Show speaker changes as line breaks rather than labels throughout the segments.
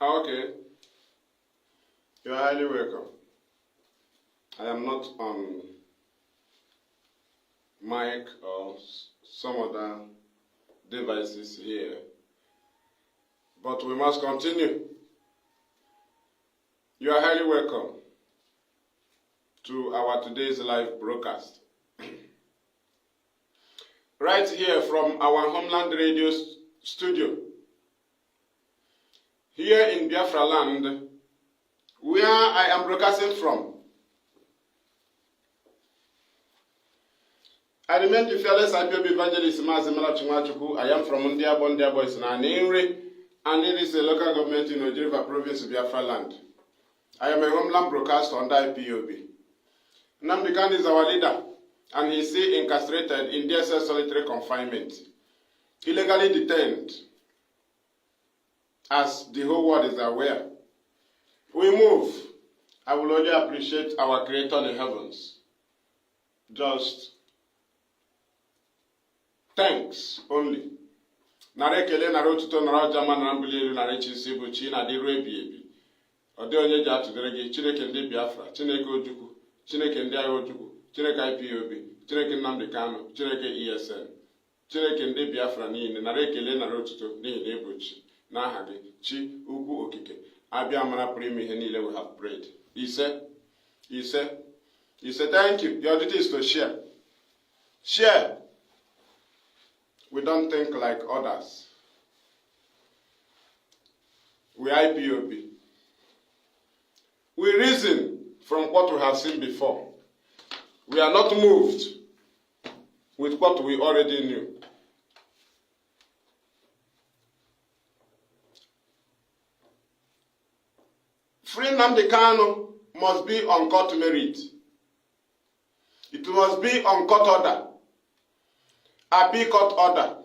Okay. You are highly welcome. I am not on mic or some other devices here, but we must continue. You are highly welcome to our today's live broadcast. Right here from our homeland radio studio, here in Biafra land, where I am broadcasting from. I remain the fearless Ipov Evangelist Mazi. I am from Ndia Boys na Nenre, and it is a local government in Ojiriva province, Biafra land. I am a homeland broadcaster under IPOB. Nnamdi Kanu is our leader, and he is still incarcerated in DSS solitary confinement, illegally detained, as the whole world is aware. We move. I will only appreciate our Creator in the heavens. Just thanks only. Nare kele nare otuto nare ojama nare mbuli elu nare chisi bụ chi na dịru ebi ebi. Ọ dị onye ji atụdere gị Chineke ndị Biafra, Chineke Ojukwu, Chineke ndị agha Ojukwu, Chineke IPOB, Chineke Nnamdi Kanu, Chineke ESN, Chineke ndị Biafra niile nare ekele nare otuto n'ihi na ebu chi n'aha gị chi ukwu okike abịa mara pụrụ ime ihe niile. We have prayed. He said, thank you. Your duty is to share. Share. We don't think like others. We IPOB. We reason from what we have seen before. We are not moved with what we already knew. FreeNnamdikanu must be on court merit. It must be on court order. Appeal court order.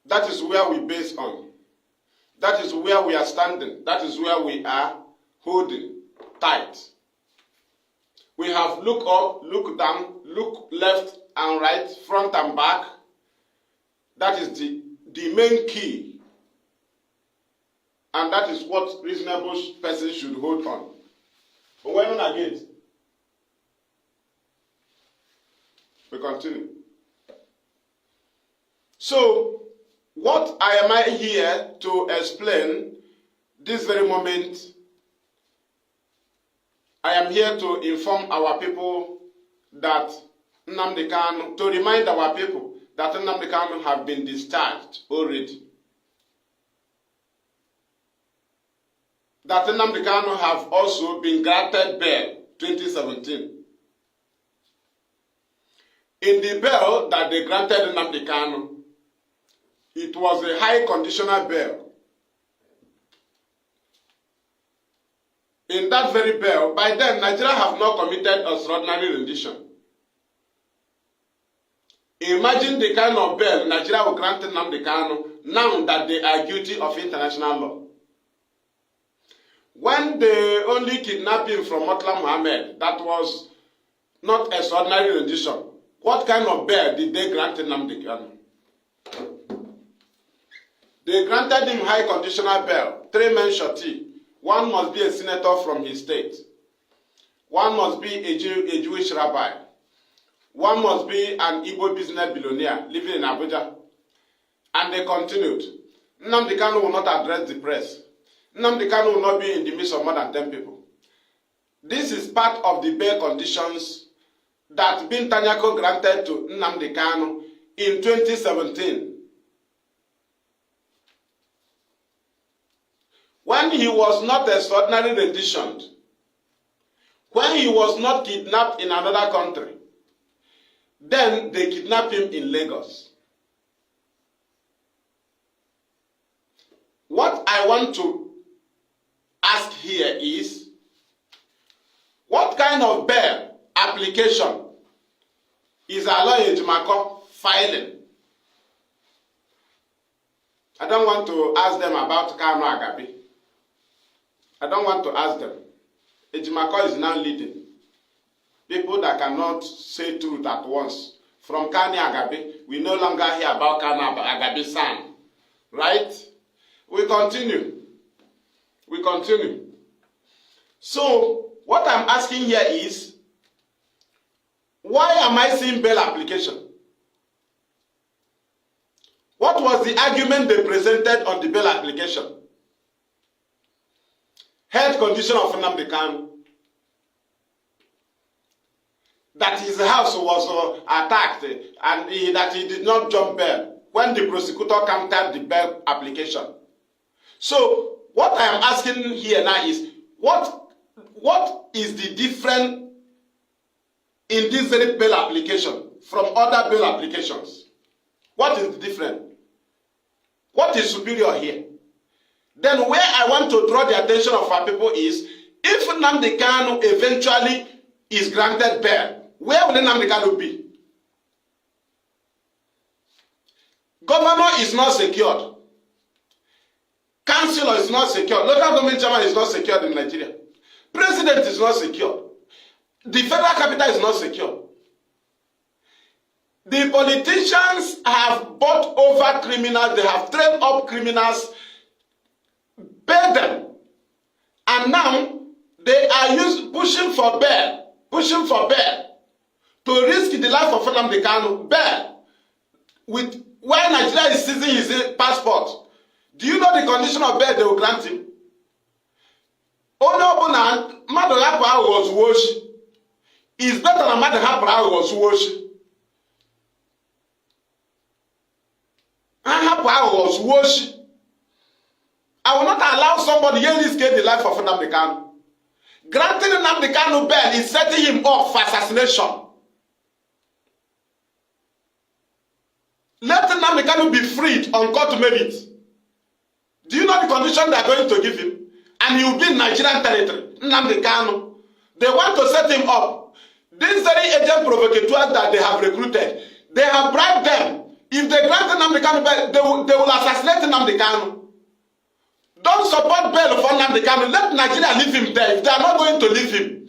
That is where we base on. That is where we are standing. That is where we are holding tight. We have looked up, looked down, looked left and right, front and back. That is the main key. And that is what reasonable person should hold on. But we're not against. We continue. So, what am I here to explain this very moment? I am here to inform our people that Nnamdi Kanu, to remind our people that Nnamdi Kanu have been discharged already. That Nnamdi Kanu have also been granted bail 2017. In the bail that they granted Nnamdi Kanu, it was a high conditional bail. In that very bail, by then Nigeria have not committed extraordinary rendition. Imagine the kind of bail Nigeria will grant Nnamdi Kanu now that they are guilty of international law. When they only kidnapped him from Murtala Muhammad, that was not extraordinary rendition. What kind of bail did they grant Nnamdi Kanu? They granted him high conditional bail, 3 men surety. One must be a senator from his state. One must be a Jewish rabbi. One must be an Igbo business billionaire living in Abuja. And they continued. Nnamdi Kanu will not address the press. Nnamdi Kanu will not be in the midst of more than 10 people. This is part of the bail conditions that Bin Tanyako granted to Nnamdi Kanu in 2017. When he was not extraordinarily renditioned, when he was not kidnapped in another country, then they kidnapped him in Lagos. What I want to ask here is, what kind of bail application is Aloy Ejimako filing? I don't want to ask them about Kanu Agabi. I don't want to ask them. Ejimako is now leading. People that cannot say truth at once. From Kanu Agabi, we no longer hear about Kanu Agabi's son. Right? We continue. We continue. So, what I'm asking here is, why am I seeing bail application? What was the argument they presented on the bail application? Health condition of FreeNnamdikanu. That his house was attacked and that he did not jump bail when the prosecutor countered the bail application. So, what I am asking here now is, what is the difference in this very bail application from other bail applications? What is the difference? What is superior here? Then where I want to draw the attention of our people is, if Nnamdi Kanu eventually is granted bail, where will Nnamdi Kanu be? Governor is not secured. Councillor is not secured. Local government chairman is not secured in Nigeria. President is not secured. The federal capital is not secured. The politicians have bought over criminals. They have trained up criminals, paid them, and now they are pushing for bail to risk the life of Nnamdi Kanu. Bail, while Nigeria is seizing his passport. Do you know the condition of bail they will grant him? Onye ọbụla mmadụ hapụ aghụghọ zuo oshi is better than mmadụ hapụrụ aghụghọ zuo oshi. Hapụ aghụghọ zuo oshi. I will not allow somebody here risk the life of Nnamdi Kanu. Granting Nnamdi Kanu bail is setting him up for assassination. Let Nnamdi Kanu be freed on court merit. Do you know the condition they are going to give him? And he will be in Nigerian territory. Nnamdi Kanu. They want to set him up. These very agent provocateurs that they have recruited, they have bribed them. If they grant Nnamdi Kanu bail, they will assassinate Nnamdi Kanu. Don't support bail for Nnamdi Kanu. Let Nigeria leave him there if they are not going to leave him.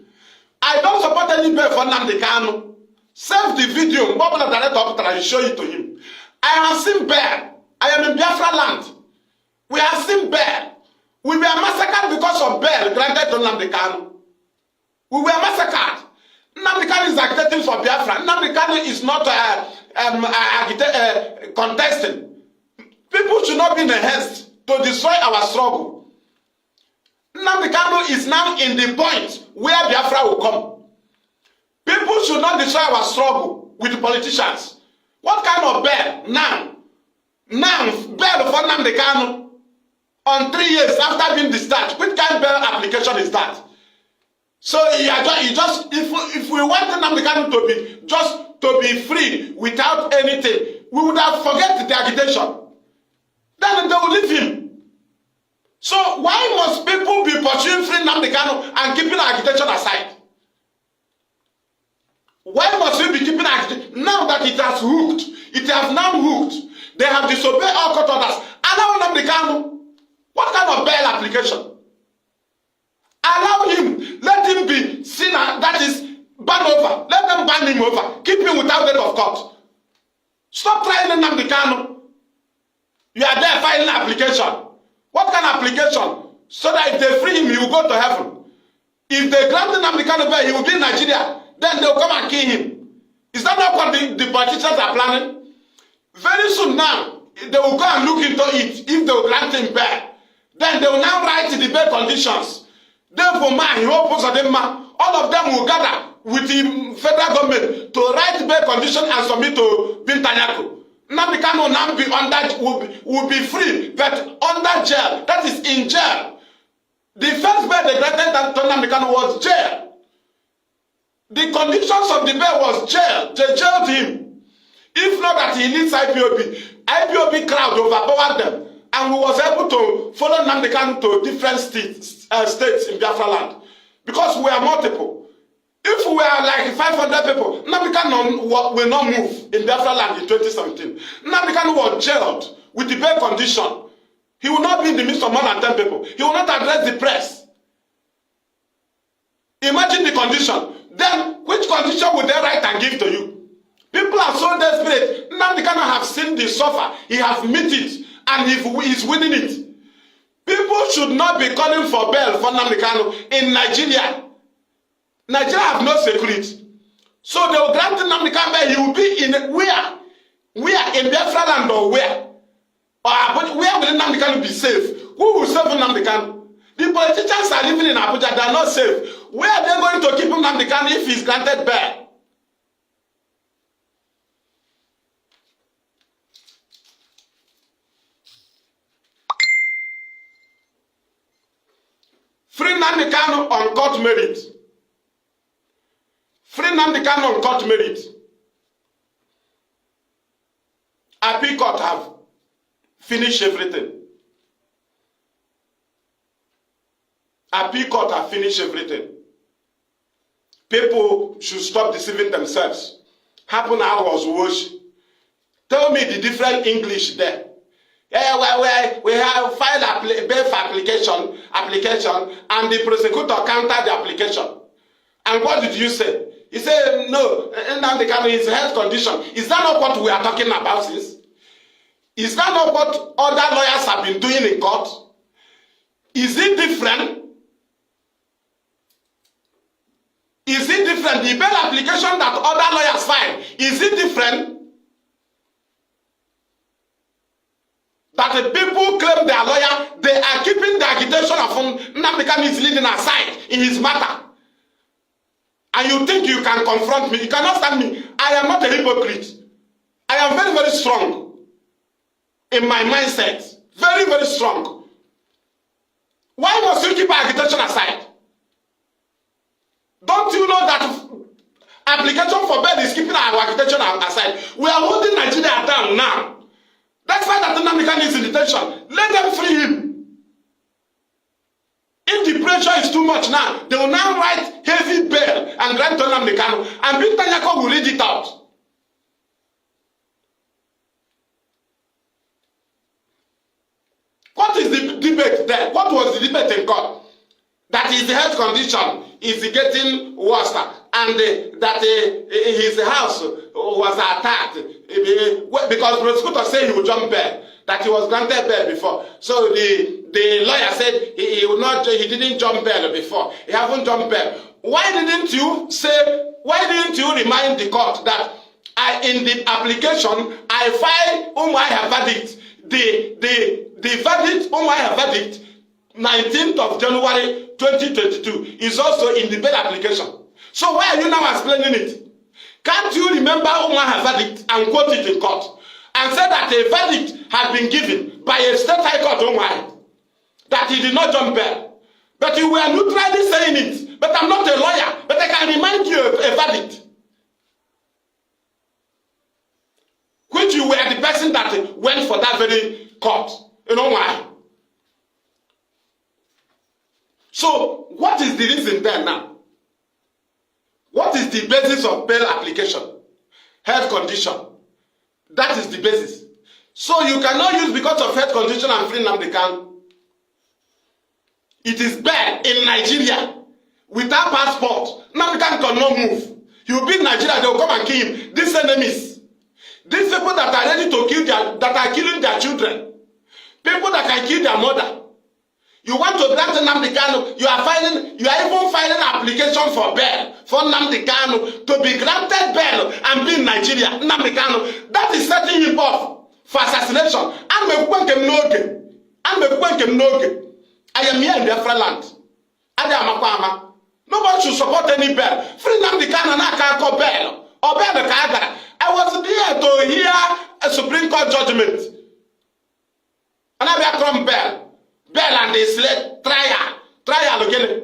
I don't support any bail for Nnamdi Kanu. Save the video. Mobile director I show it to him. I have seen bail. I am in Biafra land. We have seen bail. We were massacred because of bail granted to Nnamdi Kanu. We were massacred. Nnamdi Kanu is agitating for Biafra. Nnamdi Kanu is not contesting. People should not be in a haste to destroy our struggle. Nnamdi Kanu is now in the point where Biafra will come. People should not destroy our struggle with politicians. What kind of bail? Now, bail for Nnamdi Kanu on 3 years after being discharged. Which kind of bail application is that? So if we want Nnamdi Kanu to be free without anything, we would have forget the agitation. Then they will leave him. So why must people be pursuing free Nnamdi Kanu and keeping agitation aside? Why must we be keeping agitation? Now that it has hooked, it has now hooked. They have disobeyed all court orders. Allow Nnamdi Kanu. What kind of bail application? Allow him. Let him be seen, that is, banned over. Let them ban him over. Keep him without date of court. Stop trying Nnamdi Kanu. You are there filing an application. What kind of application? So that if they free him, he will go to heaven. If they grant Nnamdi Kanu bail, he will be in Nigeria. Then they will come and kill him. Is that not what the politicians are planning? Very soon now, they will go and look into it. If they will grant him bail, then they will now write the bail conditions. Therefore, all of them will gather with the federal government to write bail conditions and submit to Bintanyaku. Nnamdi Kanu will be free, but under jail. That is in jail. The first bail they granted to Nnamdi Kanu was jail. The conditions of the bail was jail. They jailed him. If not that he needs IPOB crowd overpowered them, and we was able to follow Nnamdi Kanu to different states in Biafra land. Because we are multiple. If we are like 500 people, Nnamdi Kanu will not move in Biafra land in 2017. Nnamdi Kanu was jailed with the bail condition. He will not be in the midst of more than 10 people. He will not address the press. Imagine the condition. Then, which condition would they write and give to you? People are so desperate. Nnamdi Kanu have seen the suffer. He has met it. And he is winning it. People should not be calling for bail for Nnamdi Kanu in Nigeria. Nigeria have no security. So they will grant Nnamdi Kanu bail. He will be in where? Where? In Biafra land or where? Or where will Nnamdi Kanu be safe? Who will save Nnamdi Kanu? The politicians are living in Abuja. They are not safe. Where are they going to keep Nnamdi Kanu if he is granted bail? Free Nnamdi Kanu on court merit. Free Nnamdi Kanu on court merit. Appeal court have finished everything. Appeal court have finished everything. People should stop deceiving themselves. Happen I was wash. Tell me the different English there. Yeah, we have filed a bail application, and the prosecutor countered the application. And what did you say? He said, no, Nnamdi Kanu, his health condition. Is that not what we are talking about, sis? Is that not what other lawyers have been doing in court? Is it different? Is it different? The bail application that other lawyers file, is it different? That the people claim their lawyer, they are keeping the agitation of Nnamdi Kanu is leading aside in his matter. And you think you can confront me? You cannot stand me. I am not a hypocrite. I am very, very strong in my mindset. Very, very strong. Why must you keep agitation aside? Don't you know that application for bail is keeping our agitation aside? We are holding Nigeria down now. That's why that Nnamdi Kanu is in detention. Let them free him. If the pressure is too much now, they will now write heavy bail and grant to Nnamdi Kanu, and Big Tanyako will read it out. What is the debate there? What was the debate in court? That his health condition is getting worse, and that his house was attacked because the prosecutor said he would jump bail, that he was granted bail before. So the lawyer said he didn't jump bail before. He haven't jumped bail. Why didn't you remind the court that in the application I filed Umwaya verdict, the verdict Umwaya verdict 19th of January 2022 is also in the bail application. So why are you now explaining it? Can't you remember Umwaya verdict and quote it in court and say that a verdict had been given by a state high court Umwaya that he did not jump bail? But you were neutrally saying it. But I'm not a lawyer, but I can remind you of a verdict which you were the person that went for that very court. You know why? So, what is the reason there now? What is the basis of bail application? Health condition. That is the basis. So, you cannot use because of health condition and free Nnamdi Kanu. It is bail in Nigeria. Without passport, Nnamdi Kanu cannot move. He will be in Nigeria, they will come and kill him. These enemies. These people that are ready to kill that are killing their children. People that can kill their mother. You want to grant Nnamdi Kanu, you are even filing an application for bail for Nnamdi Kanu to be granted bail and be in Nigeria. Nnamdi Kanu, that is setting him off for assassination. I am here in Biafra land. Nobody should support any bail. Free Nnamdi Kanu na can't call bail. Or bail the Kagara. I was there to hear a Supreme Court judgment. And I become bail. Bail and they select trial again.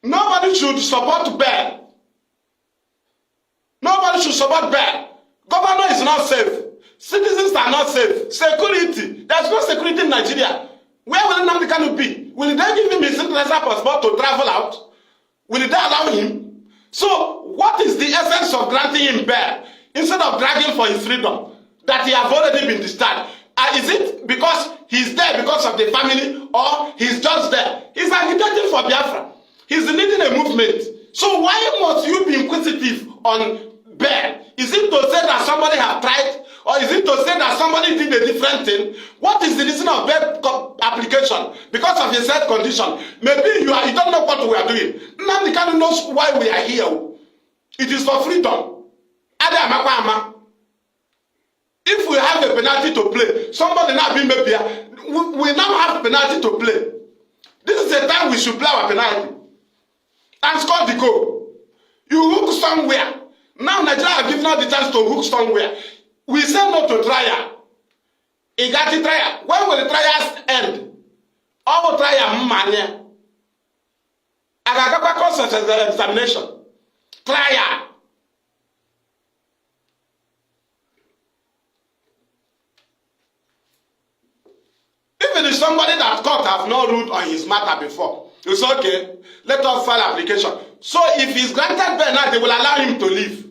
Nobody should support bail. Nobody should support bail. Governor is not safe. Citizens are not safe. Security. There's no security in Nigeria. Where will Nnamdi Kanu be? Will they give him his international passport to travel out? Will they allow him? So, what is the essence of granting him bail instead of dragging for his freedom that he has already been discharged? Is it because he's there because of the family, or he's just there? He's agitating for Biafra. He's leading a movement. So why must you be inquisitive on bail? Is it to say that somebody have tried? Or is it to say that somebody did a different thing? What is the reason of bail application? Because of his health condition. Maybe you don't know what we are doing. Nnamdi Kanu knows why we are here. It is for freedom. If we have a penalty to play, somebody now be maybe we now have penalty to play. This is the time we should play our penalty and score the goal. You hook somewhere. Now Nigeria have given us the chance to hook somewhere. We say no to trial. It got the trial. When will the trials end? All trial money. I got course of examination. Trial. If it is somebody that court have not ruled on his matter before, it's okay. Let us file application. So if he's granted bail now, they will allow him to leave.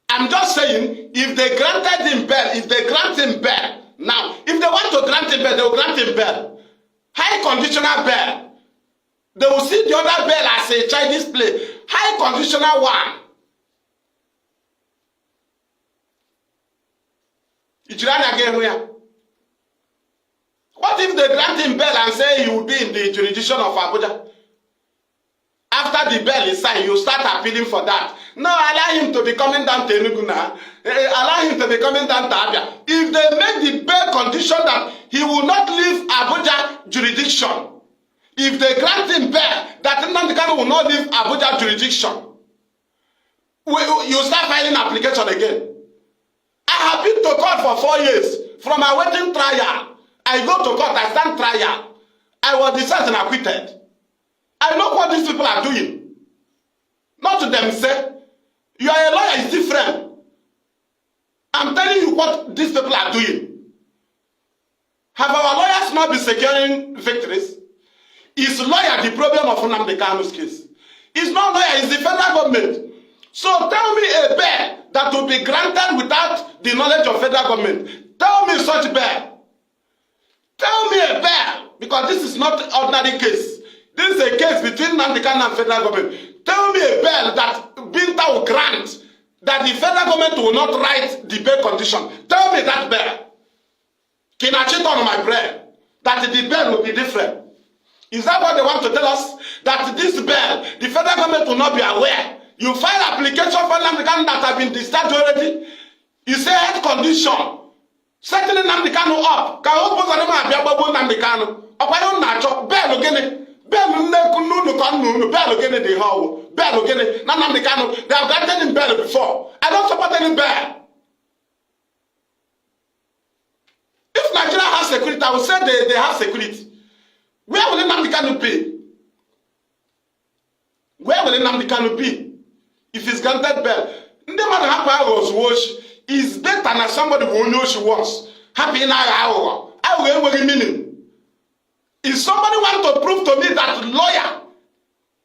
I'm just saying, if they granted him bail, if they grant him bail, now, if they want to grant him bail, they will grant him bail. High conditional bail. They will see the other bail as a Chinese play. High conditional one. What if they grant him bail and say he will be in the jurisdiction of Abuja? After the bail is signed, you start appealing for that. No, allow him to be coming down to Enugu now. Allow him to be coming down to Abia. If they make the bail condition that he will not leave Abuja jurisdiction, if they grant him bail that Nnamdi Kanu will not leave Abuja jurisdiction, you start filing application again. I have been to court for 4 years. From awaiting trial, I go to court, I stand trial. I was dismissed and acquitted. I know what these people are doing. Not to them say, you are a lawyer, it's different. I'm telling you what these people are doing. Have our lawyers not been securing victories? Is lawyer the problem of Nnamdi Kanu's case? It's not lawyer, it's the federal government. So tell me a bail that will be granted without the knowledge of federal government. Tell me such bail. Tell me a bail, because this is not an ordinary case. This is a case between Nnamdi Kanu and federal government. Tell me a bail that Binta will grant, that the federal government will not write the bail condition. Tell me that bail. Can I cheat on my brain? That the bail will be different. Is that what they want to tell us? That this bail, the federal government will not be aware. You file application for Nnamdi Kanu that have been discharged already. You say health condition. Setting Nnamdi Kanu up. Can you put on Nnamdi Kanu? Or don't nacho? Bail again. Bail Kanu. Bail again. The how? Bail again. Nnamdi Kanu. They have granted him bail before. I don't support any bail. If Nigeria has security, I will say they have security. Where will Nnamdi Kanu be? Where will Nnamdi Kanu be? If he's granted bail, is better than somebody who knows she wants. Happy now, I will meaning. If somebody want to prove to me that lawyer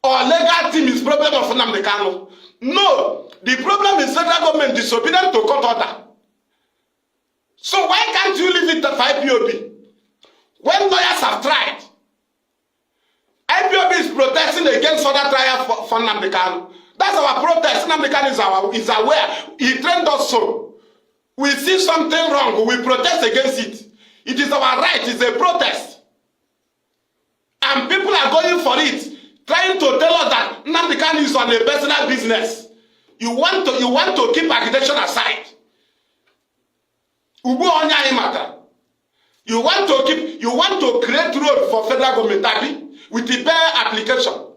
or legal team is problem of Nnamdi Kanu, no, the problem is federal government disobedient to court order. So why can't you leave it for IPOB? When lawyers have tried, IPOB is protesting against further trial for Nnamdi Kanu. That's our protest. Nnamdi Kanu is aware. He trained us so. We see something wrong, we protest against it. It is our right, it's a protest. And people are going for it, trying to tell us that Nnamdi Kanu is on a personal business. You want to keep agitation aside. You want to create road for federal government with the bail application.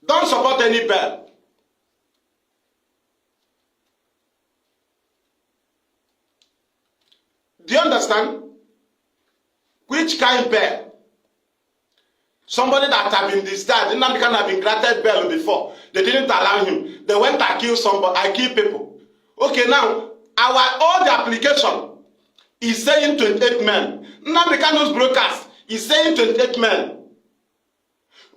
Don't support any bail. Do you understand? Which kind of bail? Somebody that have been discharged, Nnamdi Kanu have been granted bail before. They didn't allow him. They went and killed somebody. I kill people. Okay, now all the application is saying 28 men. Nnamdi Kanu's brokers is saying 28 men.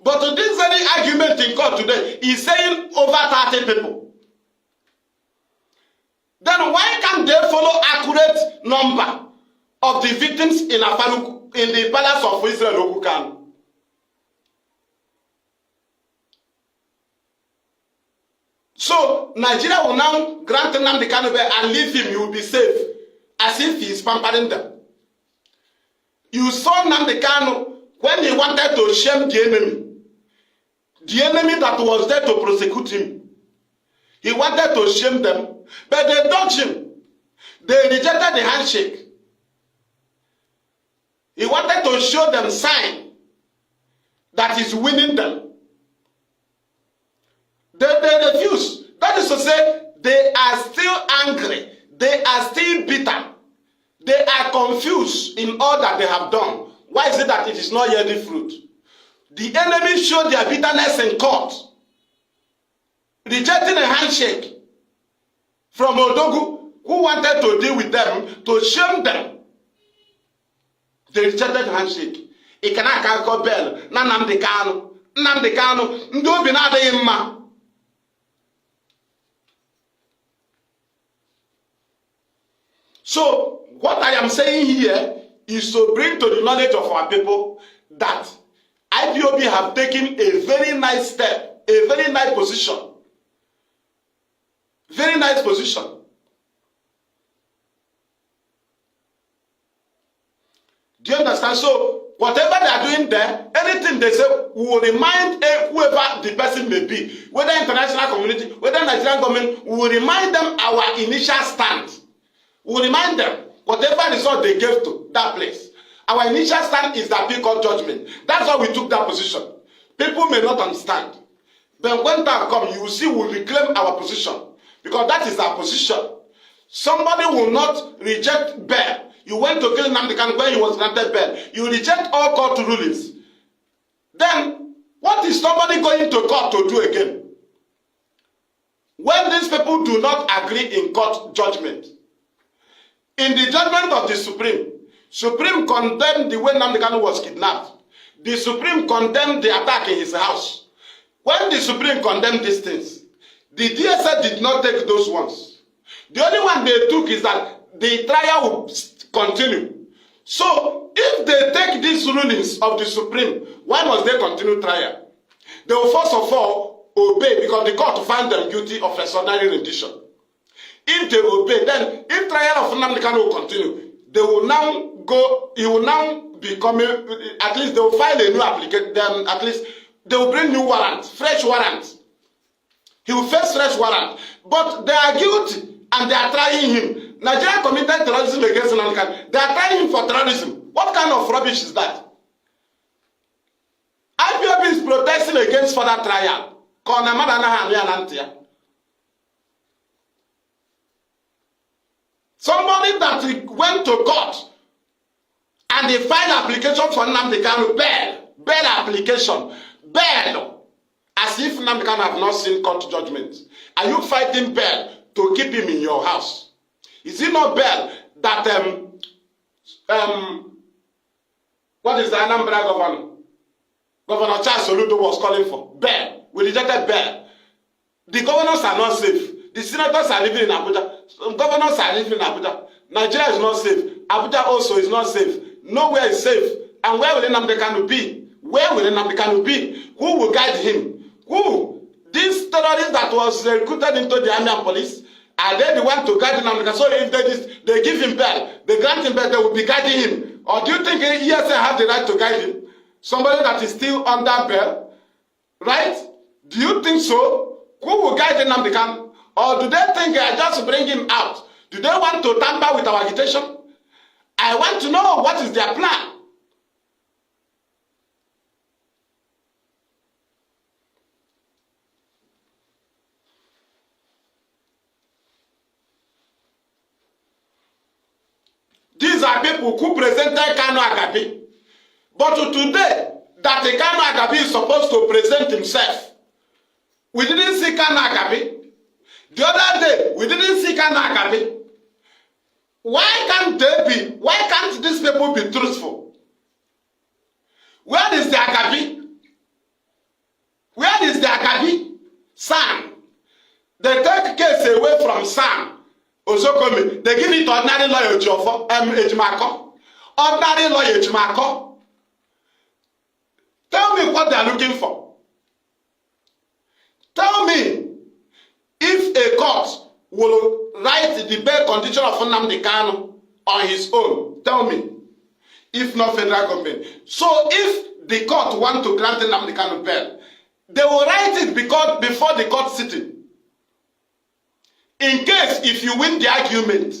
But to this very argument in court, of today is saying over 30 people. Then why can't they follow accurate number of the victims in Afaruku, in the palace of Israel Kanu? So Nigeria will now grant Nnamdi Kanu bail and leave him. He will be safe, as if he is pampering them. You saw Nnamdi Kanu when he wanted to shame the enemy that was there to prosecute him. He wanted to shame them, but they dodged him. They rejected the handshake. He wanted to show them sign that he's winning them. They refuse. That is to say, they are still angry. They are still bitter. They are confused in all that they have done. Why is it that it is not yielding fruit? The enemy showed their bitterness in court, rejecting a handshake from Odogu, who wanted to deal with them, to shame them. They rejected the handshake. It cannot call bell. Nnamdi Kanu. Nnamdi Kanu. Ndo binade imma. So, what I am saying here is to bring to the knowledge of our people that IPOB have taken a very nice step, a very nice position. Very nice position. Do you understand? So, whatever they are doing there, anything they say, we will remind whoever the person may be, whether international community, whether Nigerian government, we will remind them our initial stand. We will remind them whatever result they gave to that place. Our initial stand is that we call judgment. That's why we took that position. People may not understand. But when time comes, you will see we will reclaim our position. Because that is our position. Somebody will not reject bail. You went to kill Nnamdi Kanu when he was granted bail. You reject all court rulings. Then, what is somebody going to court to do again? When these people do not agree in court judgment, in the judgment of the Supreme condemned the way Nnamdi Kanu was kidnapped. The Supreme condemned the attack in his house. When the Supreme condemned these things, the DSS did not take those ones. The only one they took is that the trial will continue. So, if they take these rulings of the Supreme, why must they continue trial? They will first of all obey because the court found them guilty of extraordinary rendition. If they obey, then if trial of Nnamdi Kanu will continue, they will now go, he will now become, at least they will file a new application, then at least they will bring new warrants, fresh warrants. He will face fresh warrant. But they are guilty and they are trying him. Nigeria committed terrorism against Nnamdi Kanu. They are trying him for terrorism. What kind of rubbish is that? IPOB is protesting against further trial. Somebody that went to court and they filed application for Nnamdi Kanu, bail application, bail, as if Nnamdi Kanu have not seen court judgment. Are you fighting bail to keep him in your house? Is it not bail that what is the Anambra governor? Governor Charles Soludo was calling for bail. We rejected bail. The governors are not safe. The senators are living in Abuja. Some governors are living in Abuja. Nigeria is not safe. Abuja also is not safe. Nowhere is safe. And where will Nnamdi Kanu be? Where will Nnamdi Kanu be? Who will guide him? Who? This terrorist that was recruited into the army and police, are they the one to guide Nnamdi Kanu? So if they give him bail, they grant him bail, they will be guiding him. Or do you think ESA have the right to guide him? Somebody that is still under bail? Right? Do you think so? Who will guide Nnamdi Kanu? Or do they think I just bring him out? Do they want to tamper with our agitation? I want to know what is their plan. These are people who presented Kanu Agabi. But today, that the Kanu Agabi is supposed to present himself, we didn't see Kanu Agabi. The other day, we didn't see Kanu Agabi. Why can't these people be truthful? Where is the Agabi? Where is the Agabi? Son. They take case away from Sam. Osokome. They give it to ordinary lawyer Ejimako. Ordinary lawyer Ejimako. Tell me what they are looking for. Tell me if a court will write the bail condition of Nnamdikanu on his own. Tell me. If not federal government. So if the court want to grant Nnamdikanu bail, they will write it because before the court sitting. In case if you win the argument,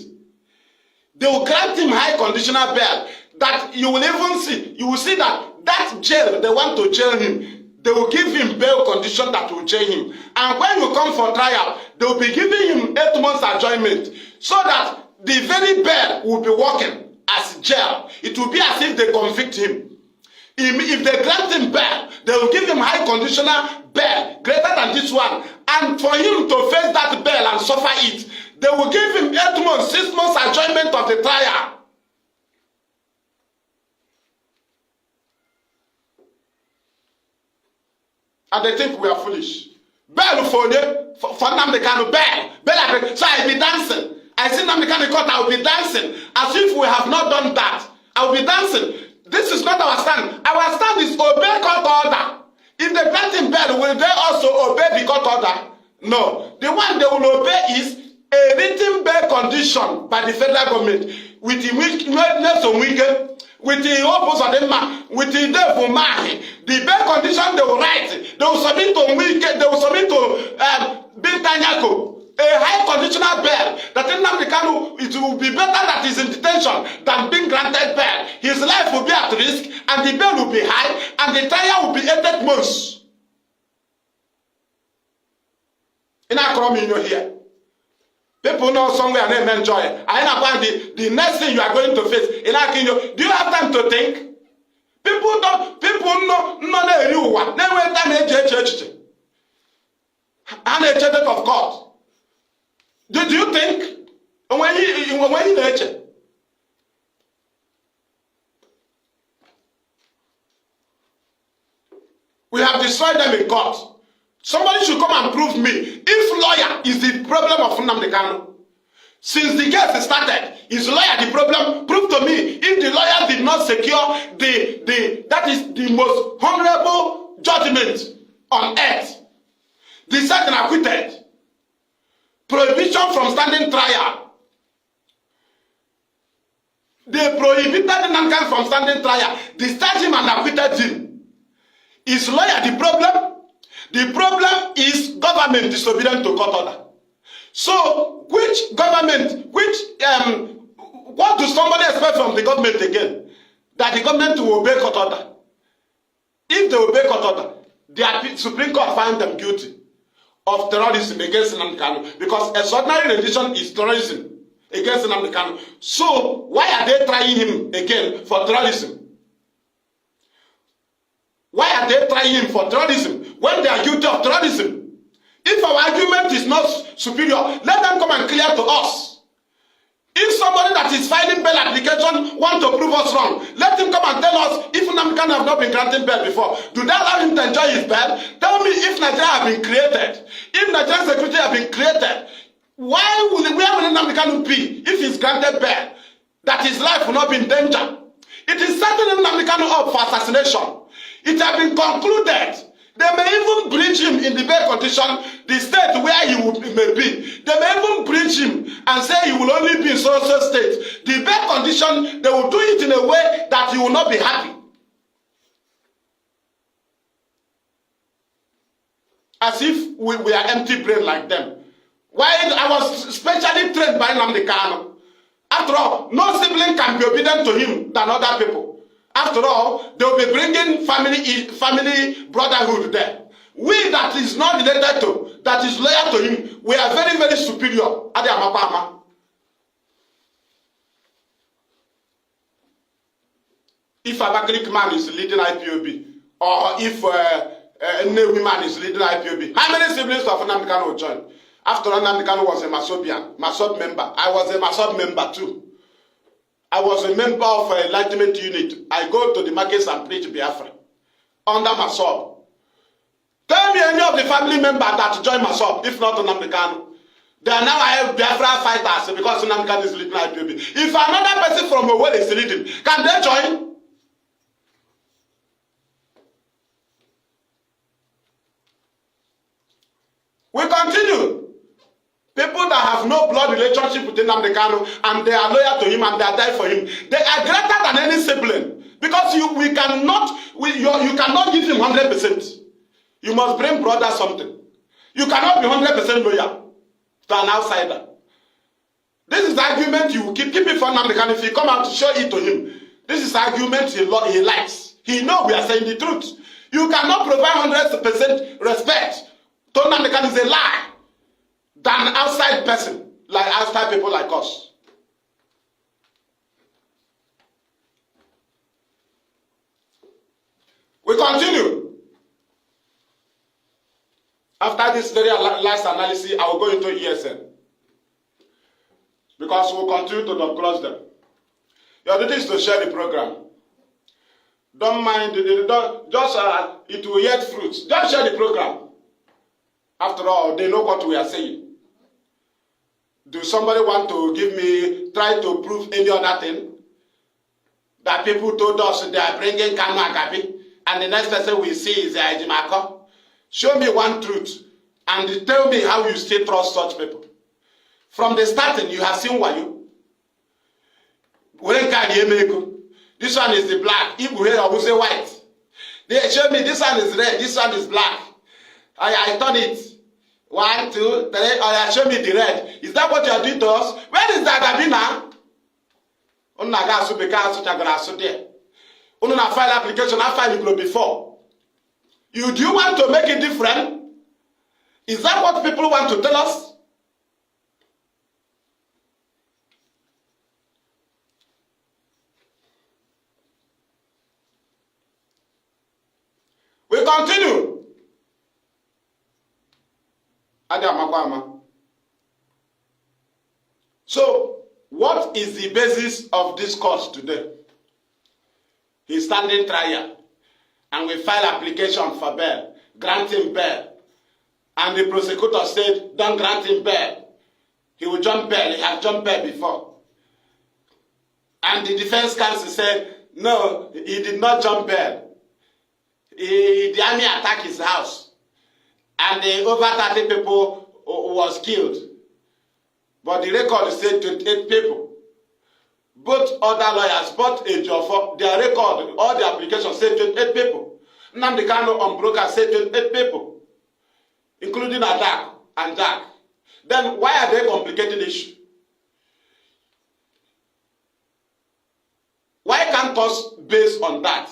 they will grant him high conditional bail. That you will even see. You will see that jail, they want to jail him. They will give him bail condition that will jail him. And when you come for trial, they will be giving him 8 months adjournment so that the very bail will be working as jail. It will be as if they convict him. If they grant him bail, they will give him high conditional bail greater than this one. And for him to face that bail and suffer it, they will give him 8 months, 6 months adjournment of the trial. And they think we are foolish. Bail for Nnamdikanu, bail. So I will be dancing. I see Nnamdikanu court, I will be dancing. As if we have not done that. I will be dancing. This is not our stand. Our stand is obey court order. If they grant him bail, will they also obey the court order? No. The one they will obey is a written bail condition by the federal government with the Nelson Wige, with the Opposite, with the Devil Mahi. The bail condition they will write, they will submit to Wige, they will submit to Bintanyako. A high conditional bail that in Nnamdikanu, it will be better that he's in detention than being granted bail. His life will be at risk, and the bail will be high, and the trial will be 8 months. In Akromino here, people know somewhere and they enjoy it. I know the next thing you are going to face. In Akinyo, do you have time to think? People know they knew what. They went time to church. And a church of God. Do you think when you nature? We have destroyed them in court. Somebody should come and prove me if lawyer is the problem of Nnamdikanu. Since the case started, is lawyer the problem? Prove to me if the lawyer did not secure that is the most honorable judgment on earth. The second acquitted. Prohibition from standing trial. They prohibited Nnamdi from standing trial. They charged him and acquitted him. Is lawyer the problem? The problem is government disobedient to court order. So, which government, what does somebody expect from the government again? That the government will obey court order. If they obey court order, the Supreme Court find them guilty of terrorism against Nnamdi, because extraordinary rendition is terrorism against Nnamdi. So why are they trying him again for terrorism? Why are they trying him for terrorism when they are guilty of terrorism? If our argument is not superior, let them come and clear to us. If somebody that is filing bail application want to prove us wrong, let him come and tell us if Nnamdi have not been granted bail before. Do they allow him to enjoy his bail? Tell me if Nigeria have been created. If Nigerian security have been created, where will Nnamdi be if he's granted bail? That his life will not be in danger. It is setting Nnamdi up for assassination. It has been concluded. They may even bridge him in the bail condition, the state where he may be. They may even bridge him and say he will only be in so-so state. The bail condition, they will do it in a way that he will not be happy. As if we are empty brain like them. Why I was specially trained by Nnamdi Kanu. After all, no sibling can be obedient to him than other people. After all, they will be bringing family brotherhood there. We that is not related to, that is loyal to him, we are very, very superior. If a Greek man is leading IPOB, or if a Nnewi man is leading IPOB, how many siblings of Nnamdi Kanu will join? After all, Nnamdi Kanu was a Masob member. I was a Masob member too. I was a member of an enlightenment unit. I go to the markets and preach Biafra under Masob. Tell me any of the family members that join myself, if not Nnamdi Kanu. They are now Biafra fighters because Nnamdi Kanu is leading IPOB. If another person from Owerri is leading, can they join? We continue. People that have no blood relationship with Nnamdi Kanu and they are loyal to him and they are dying for him, they are greater than any sibling. Because you cannot give him 100%. You must bring brother something. You cannot be 100% loyal to an outsider. This is the argument you keep it for Nnamdi Kanu. If you come out to show it to him, this is the argument he likes. He knows we are saying the truth. You cannot provide 100% respect to Nnamdi Kanu is a lie than an outside person, like outside people like us. We continue. After this very last analysis, I will go into ESN. Because we will continue to close them. Your duty is to share the program. Don't mind, it will yield fruits. Just share the program. After all, they know what we are saying. Do somebody want to try to prove any other thing? That people told us they are bringing Kanu Agabi, and the next person we see is Ejimako. Show me one truth, and tell me how you still trust such people. From the starting, you have seen Wayu. This one is the black. If we hear say white. They show me this one is red, this one is black. I turn it. 1, 2, 3. Show me the red. Is that what you are doing to us? Where is the Agabi now? File application. I filed it before. Do you want to make it different? Is that what people want to tell us? We continue. So, what is the basis of this course today? He's standing trial, and we file application for bail, grant him bail. And the prosecutor said, don't grant him bail. He will jump bail. He has jumped bail before. And the defense counsel said, no, he did not jump bail. The army attacked his house. And over 30 people was killed. But the record said 28 people. Both other lawyers, both Ejiofor, their record, all the applications said 28 people. Nnamdi Kanu on broker said 28 people, including Adak and Jack. Then why are they complicating the issue? Why can't us base on that?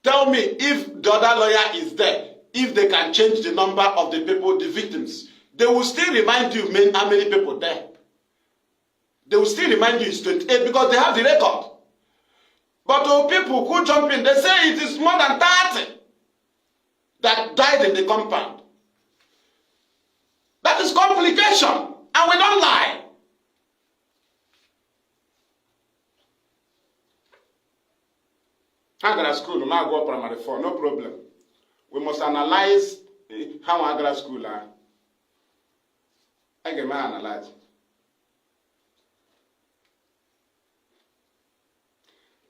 Tell me if the other lawyer is there, if they can change the number of the people, the victims, they will still remind you how many people there. They will still remind you it's 28 because they have the record. But the people who jump in, they say it is more than 30 that died in the compound. That is complication, and we don't lie. I go to school, I go primary 4, no problem. We must analyze how I go to school. I get my analyze.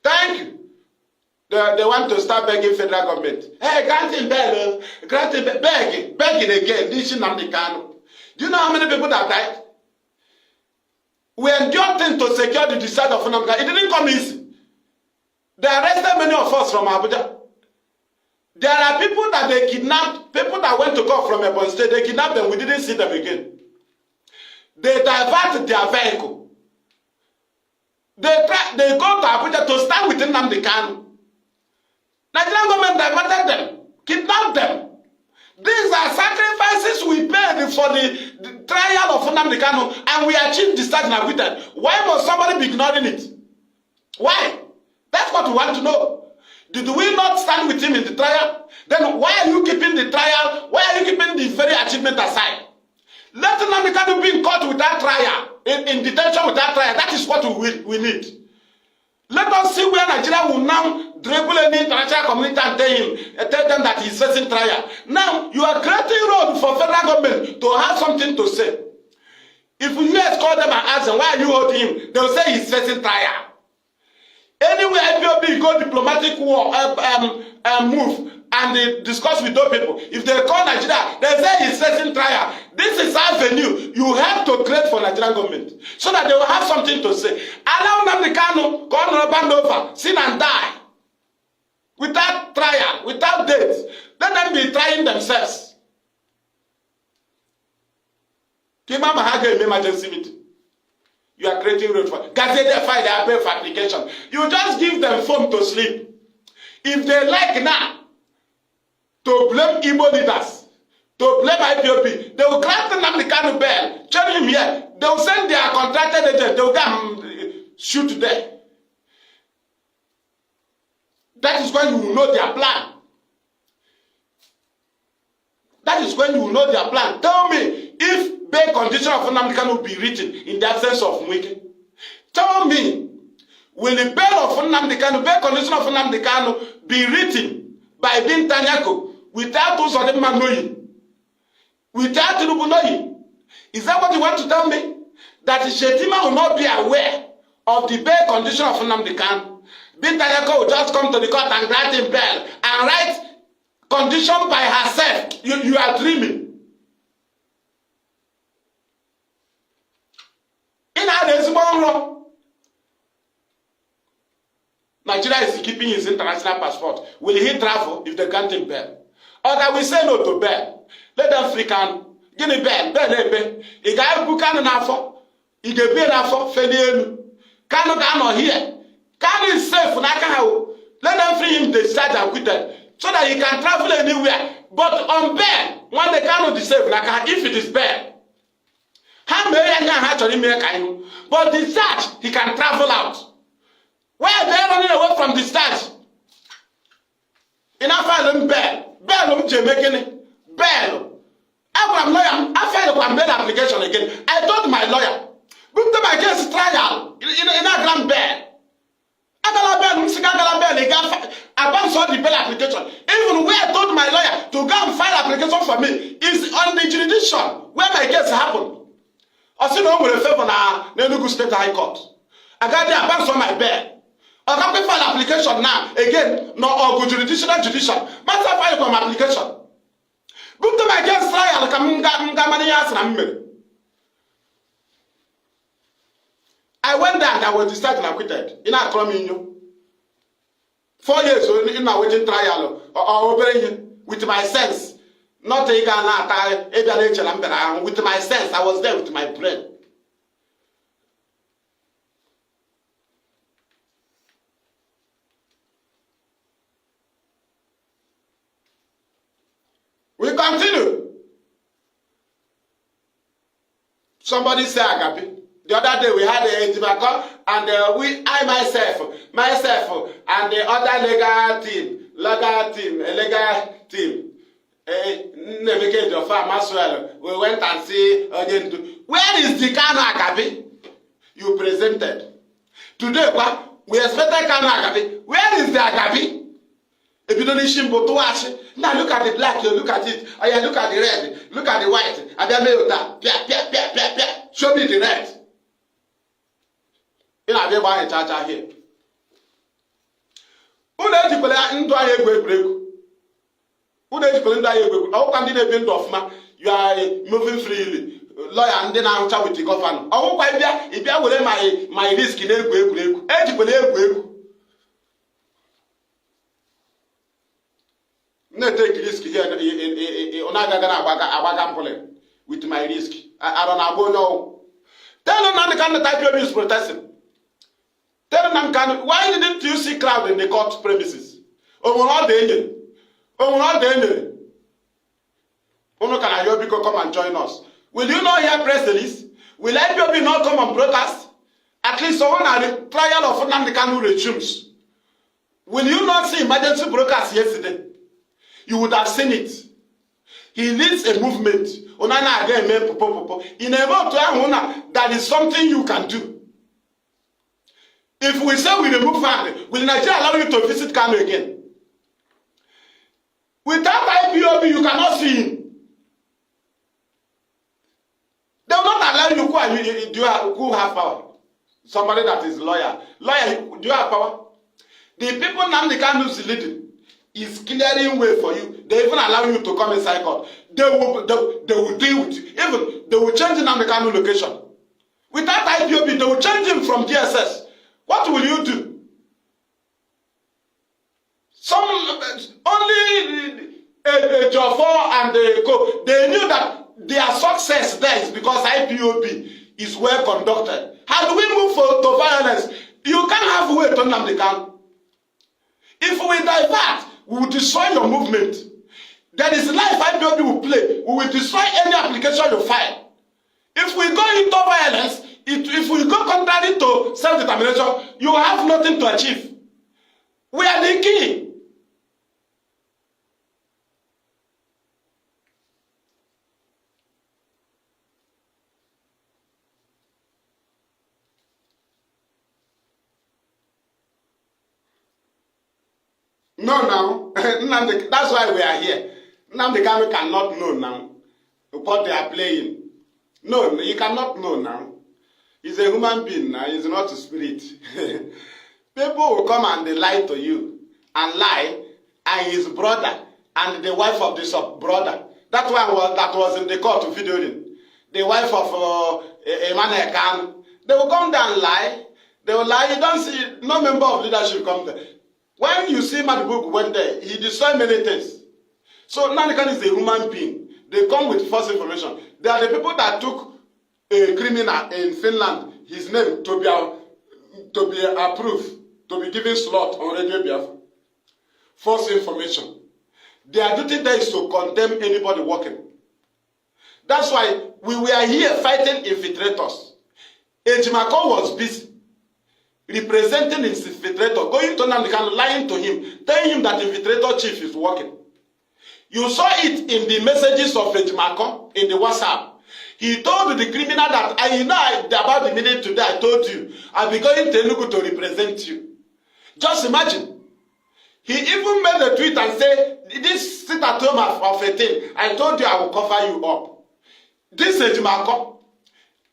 Thank you. They want to start begging federal government. Hey, grant him bail, begging again. This is Nnamdi Kanu. Do you know how many people that died? We endured things to secure the decide of Nnamdi Kanu. It didn't come easy. They arrested many of us from Abuja. There are people that they kidnapped, people that went to court from Ebonyi State, they kidnapped them, we didn't see them again. They diverted their vehicle. They go to Abuja to stand with Nnamdi Kanu. Nigerian government diverted them, kidnapped them. These are sacrifices we paid for the trial of Nnamdi Kanu, and we achieved discharge and acquitted. Why must somebody be ignoring it? Why? That's what we want to know. Did we not stand with him in the trial? Then why are you keeping the trial? Why are you keeping the very achievement aside? Let Nnamdi Kanu be in court with that trial, in detention with that trial. That is what we need. Let us see where Nigeria will now dribble any international community and tell them that he's facing trial. Now, you are creating road for federal government to have something to say. If US call them and ask them, why are you holding him? They will say he's facing trial. Anywhere IPOB go diplomatic war, move, and they discuss with those people. If they call Nigeria, they say he's facing trial. This is avenue you have to create for Nigerian government so that they will have something to say. Allow Nnamdi Kanu go on band over, sin and die. Without trial, without dates. Let them be trying themselves. Kimama had an emergency meeting. You are creating road for Gazette file their bill for application. You just give them phone to sleep. If they like now to blame Igbo leaders, to blame IPOB, they will grant Nnamdi Kanu bail, chain him here. They will send their contracted agent, they will come shoot there. That is when you will know their plan. That is when you will know their plan. Tell me if bail condition of Nnamdi Kanu will be written in the absence of Mwike. Tell me, will the bail of Nnamdi Kanu, bail condition of Nnamdi Kanu be written by Bin Tanyako without Uzodimma knowing? Without Tinubu knowing? Is that what you want to tell me? That Shetima will not be aware of the bail condition of Nnamdi Kanu? Bin Tanyako will just come to the court and grant him bail and write condition by herself. You are dreaming. In our Nigeria is keeping his international passport. Will he travel if they grant him bail? Or that we say no to bail? Let them free Kanu. Give me bail. Bail. He got a Kanu now. He get bail now. Kanu here. Kanu is safe. Let them free him. They start and quit them so that he can travel anywhere. But on bail, when they cannot be safe, if it is bail. But the search, he can travel out. Where they are running away from the search? In a file bail. Bail. I'm lawyer. I filed a bail application again. I told my lawyer, book them against trial in a grand bail. I saw the bail application. Even where I told my lawyer to go and file application for me is on the jurisdiction where my case happened. I said, no, we're a favor now, Enugu State High Court. I got the advance on my bail. I can't file application now. Again, no, or judicial. Master file from application. Book them against trial. I went there and I was discharged and acquitted. In a communion. 4 years in a waiting trial or with my sense. Not with my sense, I was there with my brain. We continue. Somebody say Agapi. The other day we had a Tibaka and I myself, and the other legal team. We went and see again. Where is the Kanu Agapi you presented? Today, we expected Kanu Agapi. Where is the Agapi? If you don't need Shimbo to wash, now look at the black, you look at it. Oh yeah, look at the red, look at the white. And then show me the red. You know, they're charger here. Who let you play into a break? Who let you play into a break? How can they build off man? You are moving freely. Lawyer and then I'm chat with the governor. Oh, if I will my risk in a break. No take risk here with my risk. I don't know. Tell them the kind of type of is protesting. Tell them why didn't you see crowd in the court premises? Oh, danger. Can I come and join us? Will you not hear press release? Will IPOB not come and protest? At least someone at the trial of Nnamdi Kanu resumes. Will you not see emergency broadcast yesterday? You would have seen it. He leads a movement. In a that is something you can do. If we say we remove family, will Nigeria allow you to visit Kanu again? Without IPOB, you cannot see him. They will not allow you who have power. Somebody that is lawyer. Lawyer, do you have power? The people Nnamdi Kanu is leading is clearing way for you. They even allow you to come inside court. They will deal with you. Even they will change Nnamdi Kanu location. Without IPOB, they will change him from DSS. What will you do? Only Jofor and they knew that their success there is because IPOB is well conducted. Had we moved to violence, you can't have way to Nnamdi Kanu. If we divert, we will destroy your movement. There is life IPOB will play. We will destroy any application you file. If we go into violence, if we go contrary to self-determination, you have nothing to achieve. We are the key. No, now. That's why we are here. Nnamdi Kanu cannot know now what they are playing. No, he cannot know now. He's a human being now. He's not a spirit. People will come and they lie to you and lie, and his brother and the wife of this brother. That one that was in the court videoing. The wife of Emmanuel Kanu. They will come there and lie. They will lie. You don't see no member of leadership come there. When you see Madibuk went there, he destroyed many things. So Nnamdi Kanu is a human being. They come with false information. They are the people that took a criminal in Finland, his name, to be approved, to be given slot on Radio Biafra. False information. Their duty there is to condemn anybody working. That's why we were here fighting infiltrators. Ejimako was busy representing his infiltrator, going to Nnamdi Kanu, lying to him, telling him that infiltrator chief is working. You saw it in the messages of Ejimako in the WhatsApp. He told the criminal that, about the minute today I told you, I'll be going to Enugu to represent you. Just imagine. He even made a tweet and said, this sit at home of a thing, I told you I will cover you up. This Ejimako,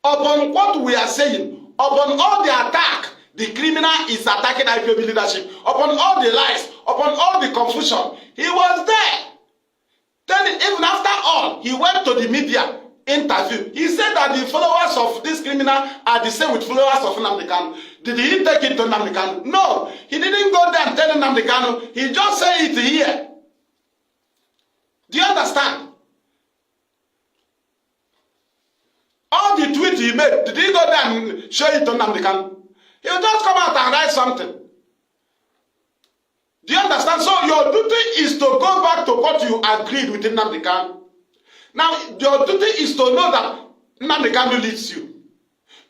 upon what we are saying, upon all the attack, the criminal is attacking IPOB leadership, upon all the lies, upon all the confusion, he was there. Then even after all, he went to the media interview. He said that the followers of this criminal are the same with followers of Nnamdi Kanu. Did he take it to Nnamdi Kanu? No, he didn't go there and tell Nnamdi Kanu. He just said it here. Do you understand? All the tweets he made, did he go there and show it to Nnamdi Kanu? He'll just come out and write something. Do you understand? So your duty is to go back to what you agreed with Nnamdi Kanu. Now, your duty is to know that Nnamdi Kanu leads you.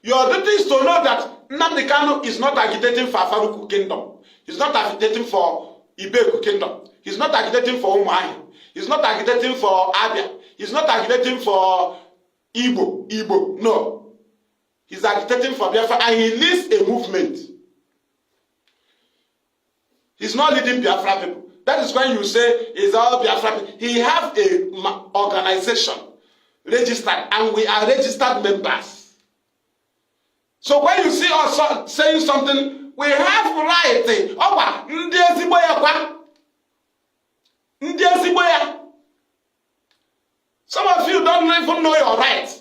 Your duty is to know that Nnamdi Kanu is not agitating for Afaruku kingdom. He's not agitating for Ibeku kingdom. He's not agitating for Umuahia. He's not agitating for Abia. He's not agitating for Igbo. No. He's agitating for Biafra and he leads a movement. He's not leading Biafra people. That is when you say he's all Biafra people. He has an organization registered and we are registered members. So when you see us saying something, we have right. Some of you don't even know your rights.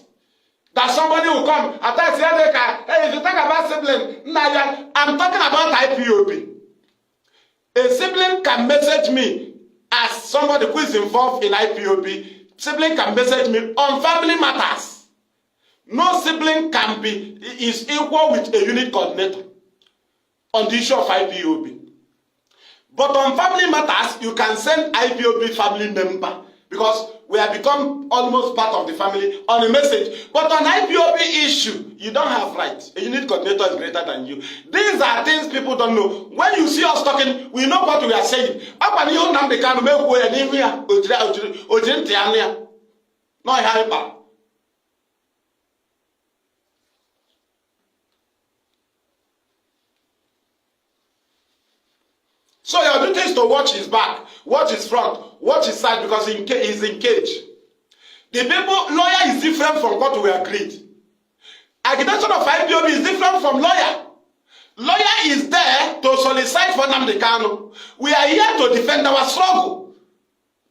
That somebody will come and hey, if you talk about sibling, I'm talking about IPOB. A sibling can message me as somebody who is involved in IPOB. Sibling can message me on family matters. No sibling is equal with a unit coordinator on the issue of IPOB. But on family matters, you can send IPOB family member because we have become almost part of the family on a message. But on IPOB issue, you don't have rights. A unit coordinator is greater than you. These are things people don't know. When you see us talking, we know what we are saying. No, So your duty is to watch his back, watch his front, watch his side, because he's in cage. The people, lawyer is different from what we agreed. Agitation of IPOB is different from lawyer. Lawyer is there to solicit for Nnamdi Kanu. We are here to defend our struggle.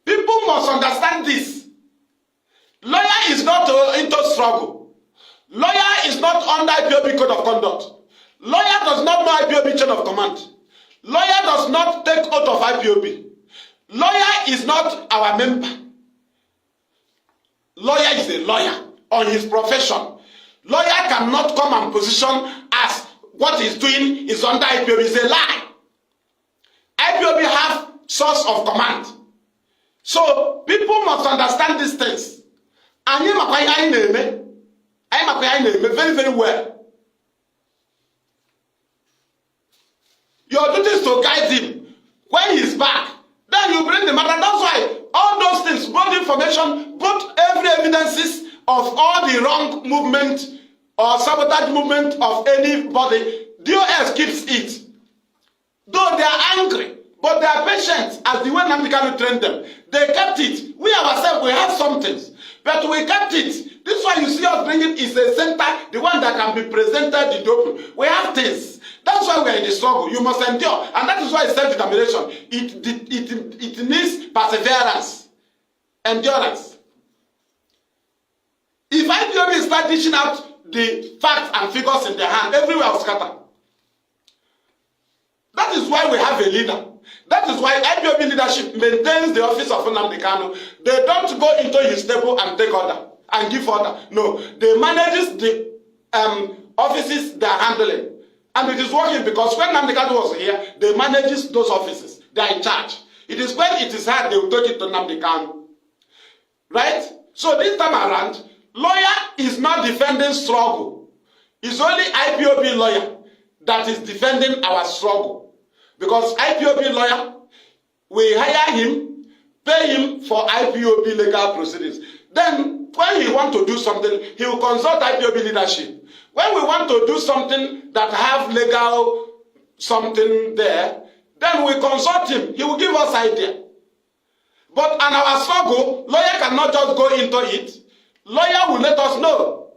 People must understand this. Lawyer is not into struggle. Lawyer is not under IPOB code of conduct. Lawyer does not know IPOB chain of command. Lawyer does not take oath of IPOB. Lawyer is not our member. Lawyer is a lawyer on his profession. Lawyer cannot come and position as what he's doing is under IPOB. It's a lie. IPOB have source of command. So people must understand these things. And you very, very well. Your duty is to guide him. When he's back, then you bring the matter. That's why all those things, both information, both every evidences of all the wrong movement or sabotage movement of anybody, DOS keeps it. Though they are angry, but they are patient as the way Nnamdi Kanu trained them. They kept it. We ourselves, we have some things, but we kept it. This is why you see us bringing is a center, the one that can be presented in the open. We have things. That's why we are in the struggle. You must endure. And that is why it's self-determination. It needs perseverance, endurance. If IPOB start dishing out the facts and figures in their hand, everywhere will scatter. That is why we have a leader. That is why IPOB leadership maintains the office of Nnamdi Kanu. They don't go into his table and take order and give order. No, they manage the offices they are handling. And it is working because when Nnamdi Kanu was here, they manage those offices. They are in charge. It is when it is hard, they will take it to Nnamdi Kanu. Right? So this time around, lawyer is not defending struggle. It's only IPOB lawyer that is defending our struggle. Because IPOB lawyer, we hire him, pay him for IPOB legal proceedings. Then, when he wants to do something, he will consult IPOB leadership. When we want to do something that have legal something there, then we consult him. He will give us idea. But on our struggle, lawyer cannot just go into it. Lawyer will let us know.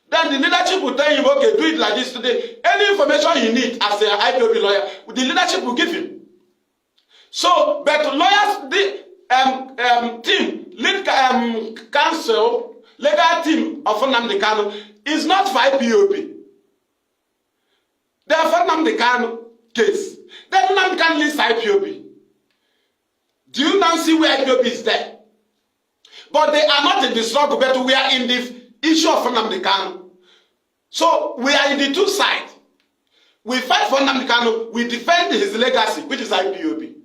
Then the leadership will tell him, okay, do it like this today. Any information he needs as an IPOB lawyer, the leadership will give him. So, but lawyers, the team, lead counsel, legal team of Nnamdi Kanu is not for IPOB. They are for Nnamdi Kanu case. Then Nnamdi Kanu leads IPOB. Do you now see where IPOB is there? But they are not in the struggle, but we are in the issue of Nnamdi Kanu. So we are in the two sides. We fight for Nnamdi Kanu, we defend his legacy, which is IPOB.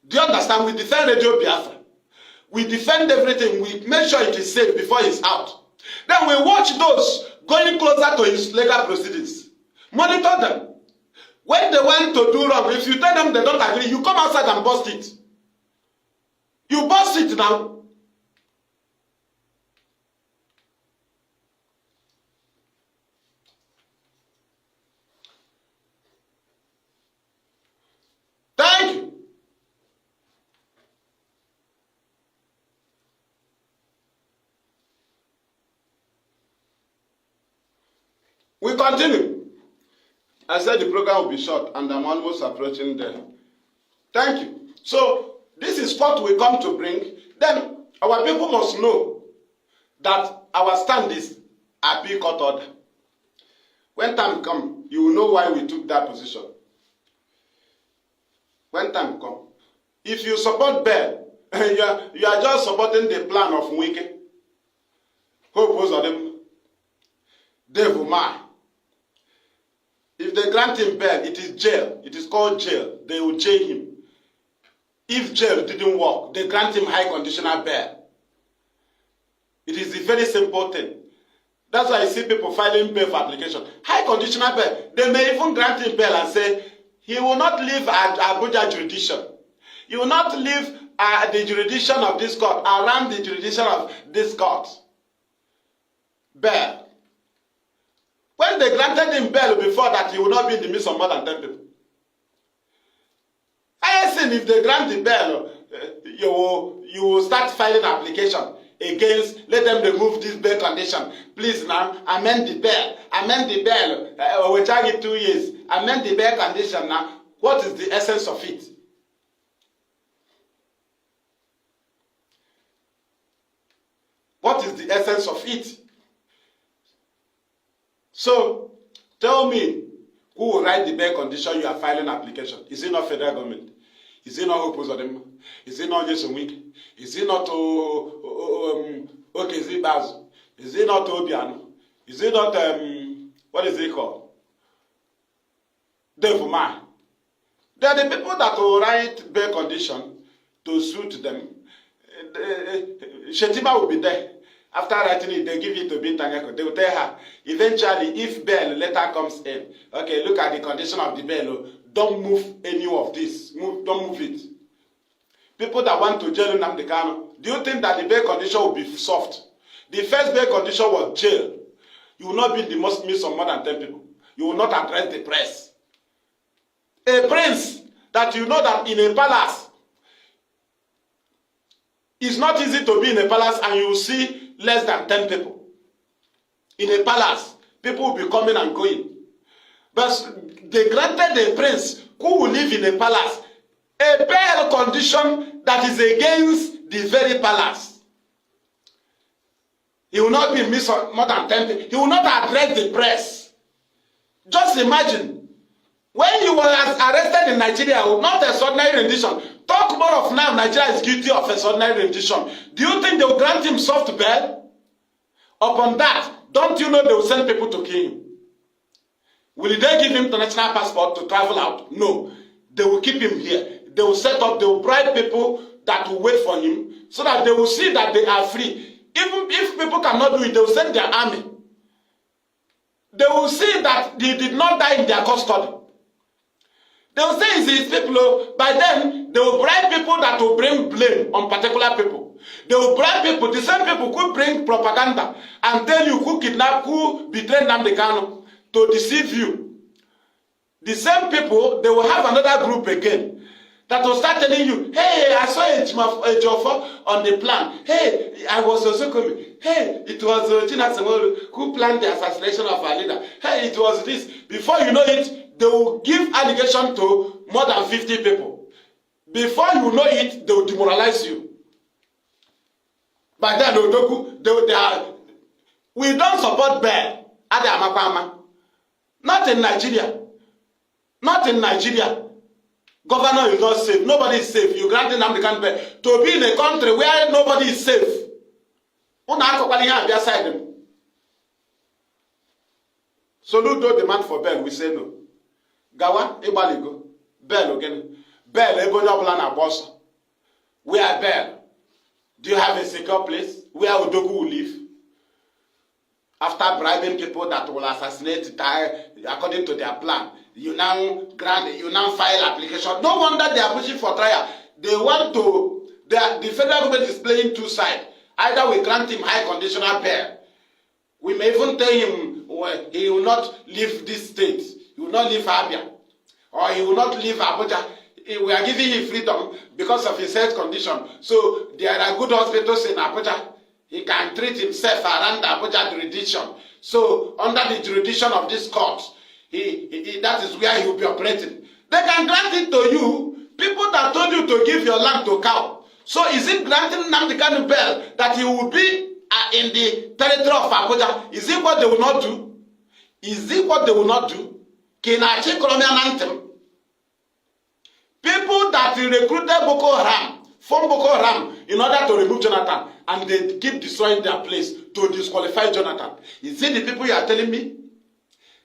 Do you understand? We defend Radio Biafra. We defend everything. We make sure it is safe before he's out. Then we watch those going closer to his legal proceedings. Monitor them. When they want to do wrong, if you tell them they don't agree, you come outside and bust it. You bust it now. Thank you. We continue. I said the program will be short and I'm almost approaching there. Thank you. So, this is what we come to bring. Then, our people must know that our stand is appeal court order. When time comes, you will know why we took that position. When time comes. If you support Bell, you are just supporting the plan of Wike. Hope was on them. Dave Umar. If they grant him bail, it is jail. It is called jail. They will jail him. If jail didn't work, they grant him high conditional bail. It is a very simple thing. That's why I see people filing bail for application. High conditional bail. They may even grant him bail and say, he will not leave Abuja jurisdiction. He will not leave the jurisdiction of this court, around the jurisdiction of this court. Bail. When they granted him bail before that, he would not be in the midst of more than 10 people. I think if they grant the bail, you will start filing application against, let them remove this bail condition. Please now, amend the bail. Amend the bail. We'll charge it 2 years. Amend the bail condition now. What is the essence of it? What is the essence of it? So, tell me, who will write the bail condition you are filing application? Is it not federal government? Is it not Opposite? Is it not Jason Week? Is it not Okezzi Bazu? Is it not Obiano? Is it not, what is it called? Devuma. They are the people that will write bail condition to suit them. Shetima will be there. After writing it, they give it to Bintanyako. They will tell her, eventually, if bail later comes in, okay, look at the condition of the bail. Don't move any of this. Don't move it. People that want to jail Nnamdikanu, do you think that the bail condition will be soft? The first bail condition was jail. You will not be in the midst of more than 10 people. You will not address the press. A prince that you know that in a palace, it's not easy to be in a palace and you will see less than 10 people. In a palace, people will be coming and going. But they granted a prince who will live in a palace a bail condition that is against the very palace. He will not be in midst of more than 10 people. He will not address the press. Just imagine, when you were arrested in Nigeria, not extraordinary rendition, talk more of now Nigeria is guilty of extraordinary rendition. Do you think they will grant him soft bail? Upon that, don't you know they will send people to kill him? Will they give him international passport to travel out? No. They will keep him here. They will set up, they will bribe people that will wait for him so that they will see that they are free. Even if people cannot do it, they will send their army. They will see that they did not die in their custody. They will say it's his people. By then, they will bribe people that will bring blame on particular people. They will bribe people, the same people who bring propaganda and tell you who kidnapped, who betrayed Nnamdikanu to deceive you. The same people, they will have another group again that will start telling you, hey, I saw a Jofo on the plan. Hey, I was also coming. Hey, it was Gina Samolu who planned the assassination of our leader. Hey, it was this. Before you know it, they will give allegation to more than 50 people. Before you know it, they will demoralize you. By then, we don't support bail. Not in Nigeria. Not in Nigeria. Governor is not safe. Nobody is safe. You grant Nnamdikanu bail to be in a country where nobody is safe. So Ludo demand for bail. We say no. Gawa, Ibaligo, bail again. Bail, Ebonyoblana boss. Where bail? Do you have a secure place where Odogu will live? After bribing people that will assassinate according to their plan, you now file application. No wonder they are pushing for trial. They want to. The federal government is playing two sides. Either we grant him high conditional bail. We may even tell him he will not leave this state. He will not leave Abia, or he will not leave Abuja. We are giving him freedom because of his health condition. So there are good hospitals in Abuja. He can treat himself around the Abuja jurisdiction. So under the jurisdiction of this court, that is where he will be operating. They can grant it to you, people that told you to give your land to cow. So is it granting Nnamdikanu bail that he will be in the territory of Abuja? Is it what they will not do? Is it what they will not do? Kinachi Colombian anthem. People that recruited Boko Haram, from Boko Haram, in order to remove Jonathan, and they keep destroying their place to disqualify Jonathan. Is it the people you are telling me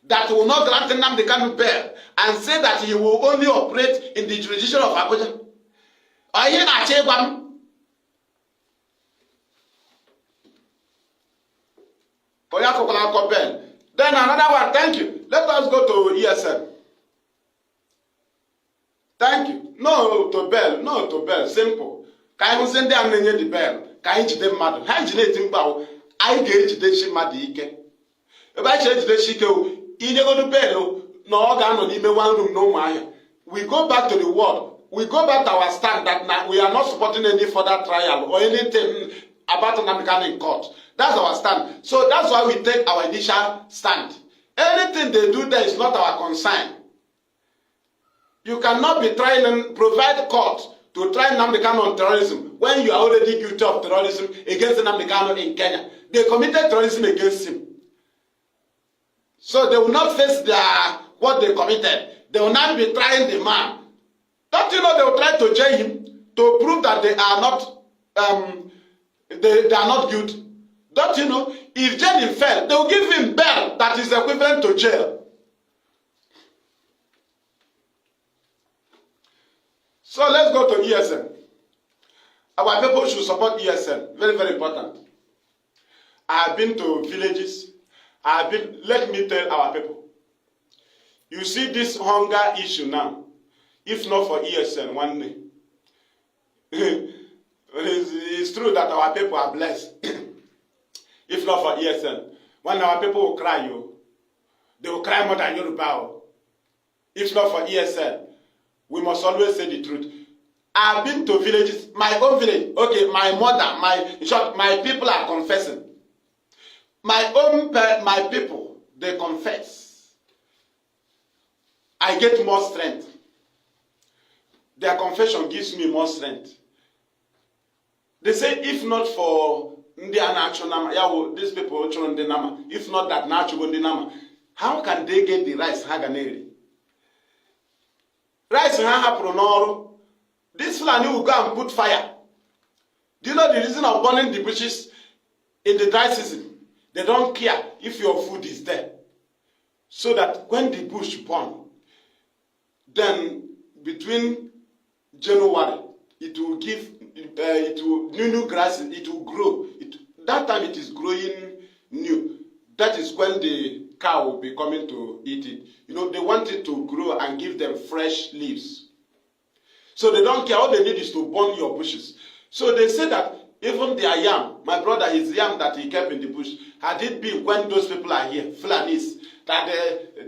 that will not grant Nnamdikanu bail and say that he will only operate in the jurisdiction of Abuja? Are you not Achebam? Then another one, thank you. Let us go to ESN. Thank you. No to bail, simple. Can you send them the bail? Can you jide mmadụ? Ha jide eti mkpa anyị ga-ejide shi mmadụ ike. Ebe anyị ejide shi ike inyegodu bail na ọ ga-anọ n'ime one room na ụmụ ahịa. We go back to the word we go back to our stand that now we are not supporting any further trial or anything about Nnamdi Kanu in court. That's our stand. So that's why we take our initial stand. Anything they do there is not our concern. You cannot be trying and provide court to try Nnamdi Kanu on terrorism when you are already guilty of terrorism against Nnamdi Kanu in Kenya. They committed terrorism against him. So they will not face what they committed. They will not be trying the man. Don't you know they will try to jail him to prove that they are not they are not guilty? Don't you know? If jail fell, they will give him bail that is equivalent to jail. So let's go to ESN. Our people should support ESN. Very, very important. I have been to villages. Let me tell our people. You see this hunger issue now. If not for ESN one day. It's true that our people are blessed. If not for ESN. When our people will cry, they will cry more than Yoruba. If not for ESN. We must always say the truth. I've been to villages, my own village. Okay, my mother, in short, my people are confessing. My people, they confess. I get more strength. Their confession gives me more strength. They say, if not for these people, if not that, how can they get the rice? Rice happened n'ọrụ. This Fulani will go and put fire. Do you know the reason of burning the bushes in the dry season? They don't care if your food is there. So that when the bush burn, then between January, it will give, new grasses, it will grow. That time it is growing new. That is when the cow will be coming to eat it. You know, they want it to grow and give them fresh leaves. So they don't care. All they need is to burn your bushes. So they say that even their yam, my brother, his yam that he kept in the bush, had it been when those people are here, Fulanis, that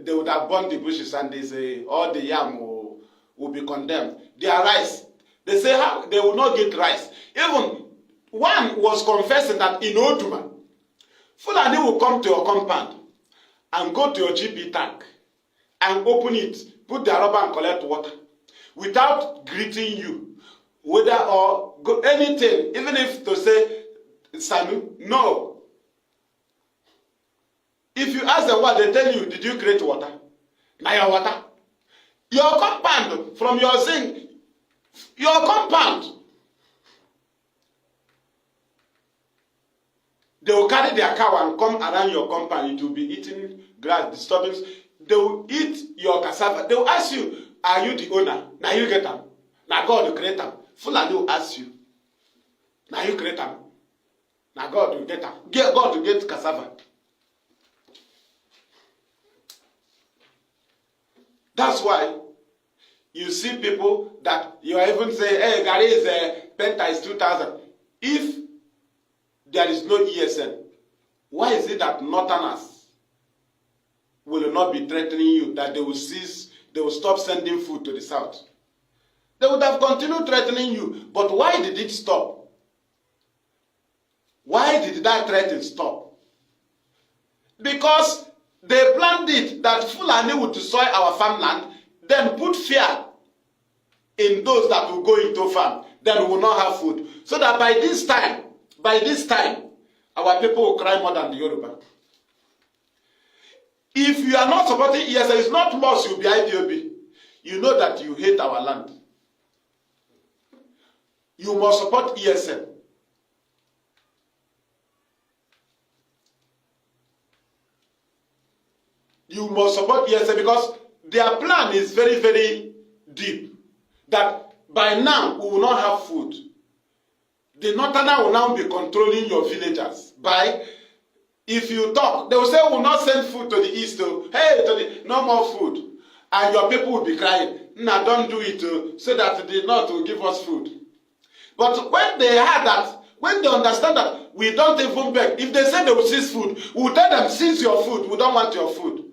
they would have burned the bushes and they say all the yam will be condemned. Their rice, they say how they will not get rice. Even one was confessing that in Oduma, Fulani will come to your compound and go to your GP tank and open it, put the rubber and collect water without greeting you, whether or anything, even if to say Sanu, no. If you ask them what, they tell you, did you create water? Now your water. Your compound from your zinc, your compound. They will carry their cow and come around your compound. It will be eating grass, disturbance. They will eat your cassava. They will ask you, are you the owner? Now you get them. Now God will create them. Fulani will ask you. Now you create them. Now God will get them. God will get cassava. That's why you see people that you even say, hey, Gary is Penta is 2,000. If there is no ESN, why is it that Northerners will not be threatening you, that they will stop sending food to the South? They would have continued threatening you, but why did it stop? Why did that threat stop? Because they planned it that Fulani would destroy our farmland, then put fear in those that will go into farm, then we will not have food. So that by this time, our people will cry more than the Yoruba. If you are not supporting ESN, it's not lost, you'll be IPOB. You know that you hate our land. You must support ESN. You must support ESN because their plan is very, very deep. That by now, we will not have food. The Northerner will now be controlling your villagers. If you talk, they will say, we will not send food to the east. No more food. And your people will be crying, nah, don't do it so that the north will give us food. But when they heard that, when they understand that we don't even beg, if they say they will seize food, we will tell them, seize your food, we don't want your food.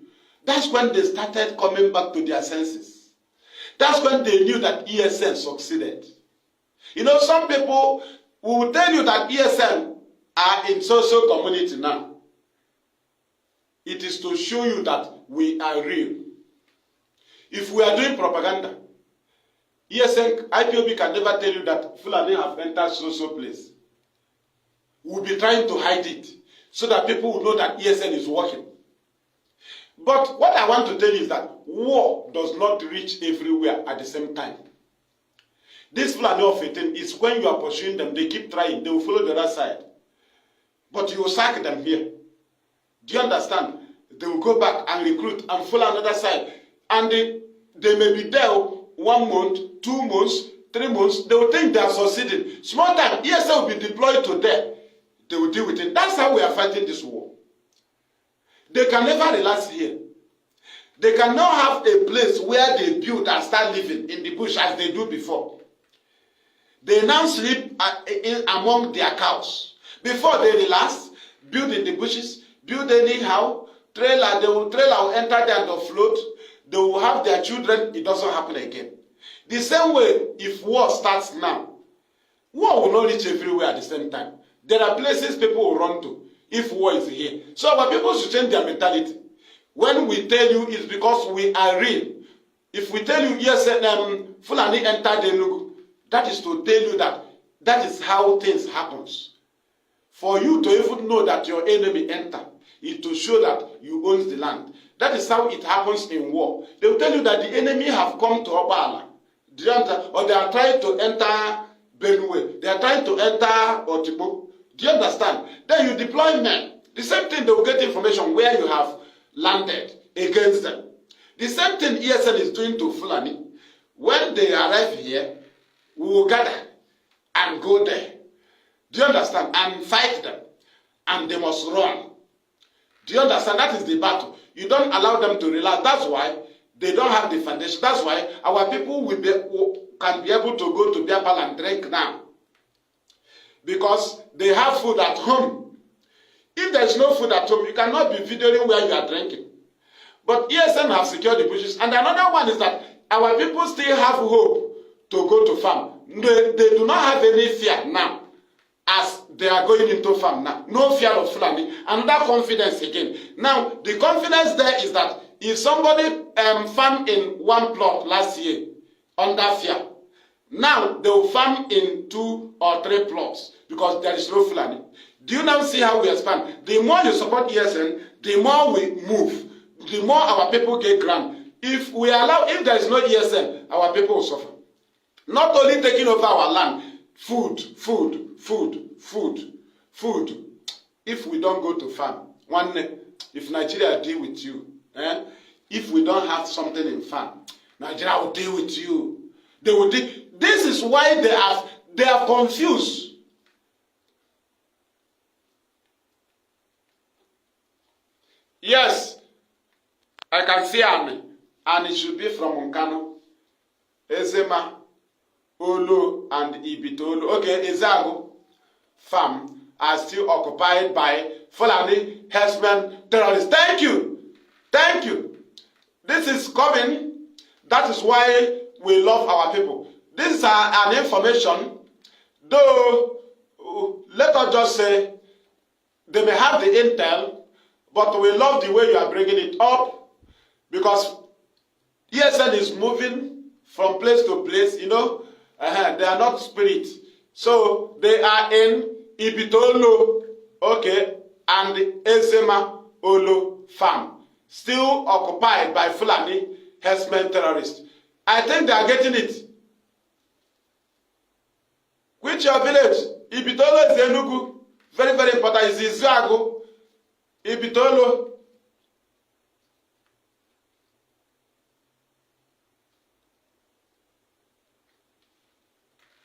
That's when they started coming back to their senses. That's when they knew that ESN succeeded. You know, some people will tell you that ESN are in social community now. It is to show you that we are real. If we are doing propaganda, ESN, IPOB can never tell you that Fulani have entered so place. We'll be trying to hide it so that people will know that ESN is working. But what I want to tell you is that war does not reach everywhere at the same time. This Fulani of 18 is when you are pursuing them, they keep trying, they will follow the other side. But you will sack them here. Do you understand? They will go back and recruit and follow another side. And they may be there 1 month, 2 months, 3 months. They will think they are succeeding. Small time, ESL will be deployed to there. They will deal with it. That's how we are fighting this war. They can never relax here. They cannot have a place where they build and start living in the bush as they do before. They now sleep among their cows. Before they relax, build in the bushes, build anyhow, trailer will enter there and float. They will have their children. It doesn't happen again. The same way, if war starts now, war will not reach everywhere at the same time. There are places people will run to if war is here. So our people should change their mentality. When we tell you, it's because we are real. If we tell you, yes, Fulani entered the Enugu, that is to tell you that that is how things happens. For you to even know that your enemy entered, is to show that you own the land. That is how it happens in war. They will tell you that the enemy have come to Obala. Or they are trying to enter Benue. They are trying to enter Otibo. Do you understand? Then you deploy men. The same thing, they will get information where you have landed against them. The same thing ESN is doing to Fulani. When they arrive here, we will gather and go there. Do you understand? And fight them. And they must run. Do you understand? That is the battle. You don't allow them to relax. That's why they don't have the foundation. That's why our people can be able to go to Biafra and drink now. Because they have food at home. If there is no food at home, you cannot be videoing where you are drinking. But ESN have secured the bushes. And another one is that our people still have hope to go to farm. They do not have any fear now as they are going into farm now. No fear of Fulani. Another confidence again. Now, the confidence there is that if somebody farmed in 1 plot last year under fear, now they will farm in 2 or 3 plots because there is no Fulani. Do you now see how we expand? The more you support ESN, the more we move, the more our people get grant. If there is no ESN, our people will suffer. Not only taking over our land, food. If we don't go to farm, one day, if Nigeria deal with you, if we don't have something in farm, Nigeria will deal with you. They will deal. This is why they are confused. Yes, I can see army, and it should be from Kanu, Ezema, Olu, and Ibitolu. Okay, Ezago farm are still occupied by Fulani herdsmen terrorists. Thank you. Thank you. This is coming. That is why we love our people. This is an information, though, let us just say, they may have the intel, but we love the way you are bringing it up, because ESN is moving from place to place, you know. They are not spirit. So they are in Ibitolo, okay, and Ezema Olo farm, still occupied by Fulani herdsmen terrorists. I think they are getting it. Which your village? Ibitolo is Enugu. Very, very important. It's Izago. Ibitolo.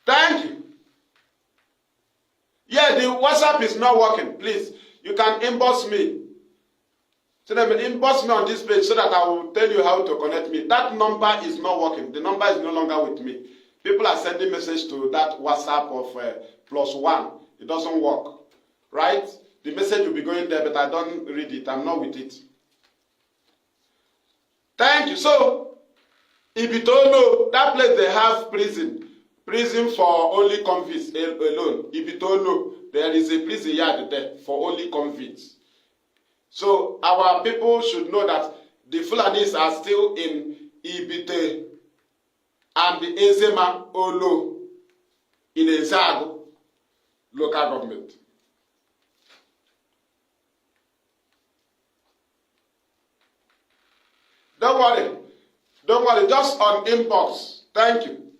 Thank you. Yeah, the WhatsApp is not working. Please, you can inbox me. So then inbox me on this page so that I will tell you how to connect me. That number is not working. The number is no longer with me. People are sending message to that WhatsApp of +1. It doesn't work. Right? The message will be going there, but I don't read it. I'm not with it. Thank you. So, Ibitono, that place they have prison for only convicts alone. Ibitono, there is a prison yard there for only convicts. So our people should know that the Fulanis are still in Ibite and the Ezema Olo in Ezago local government. Don't worry, just on inbox. Thank you.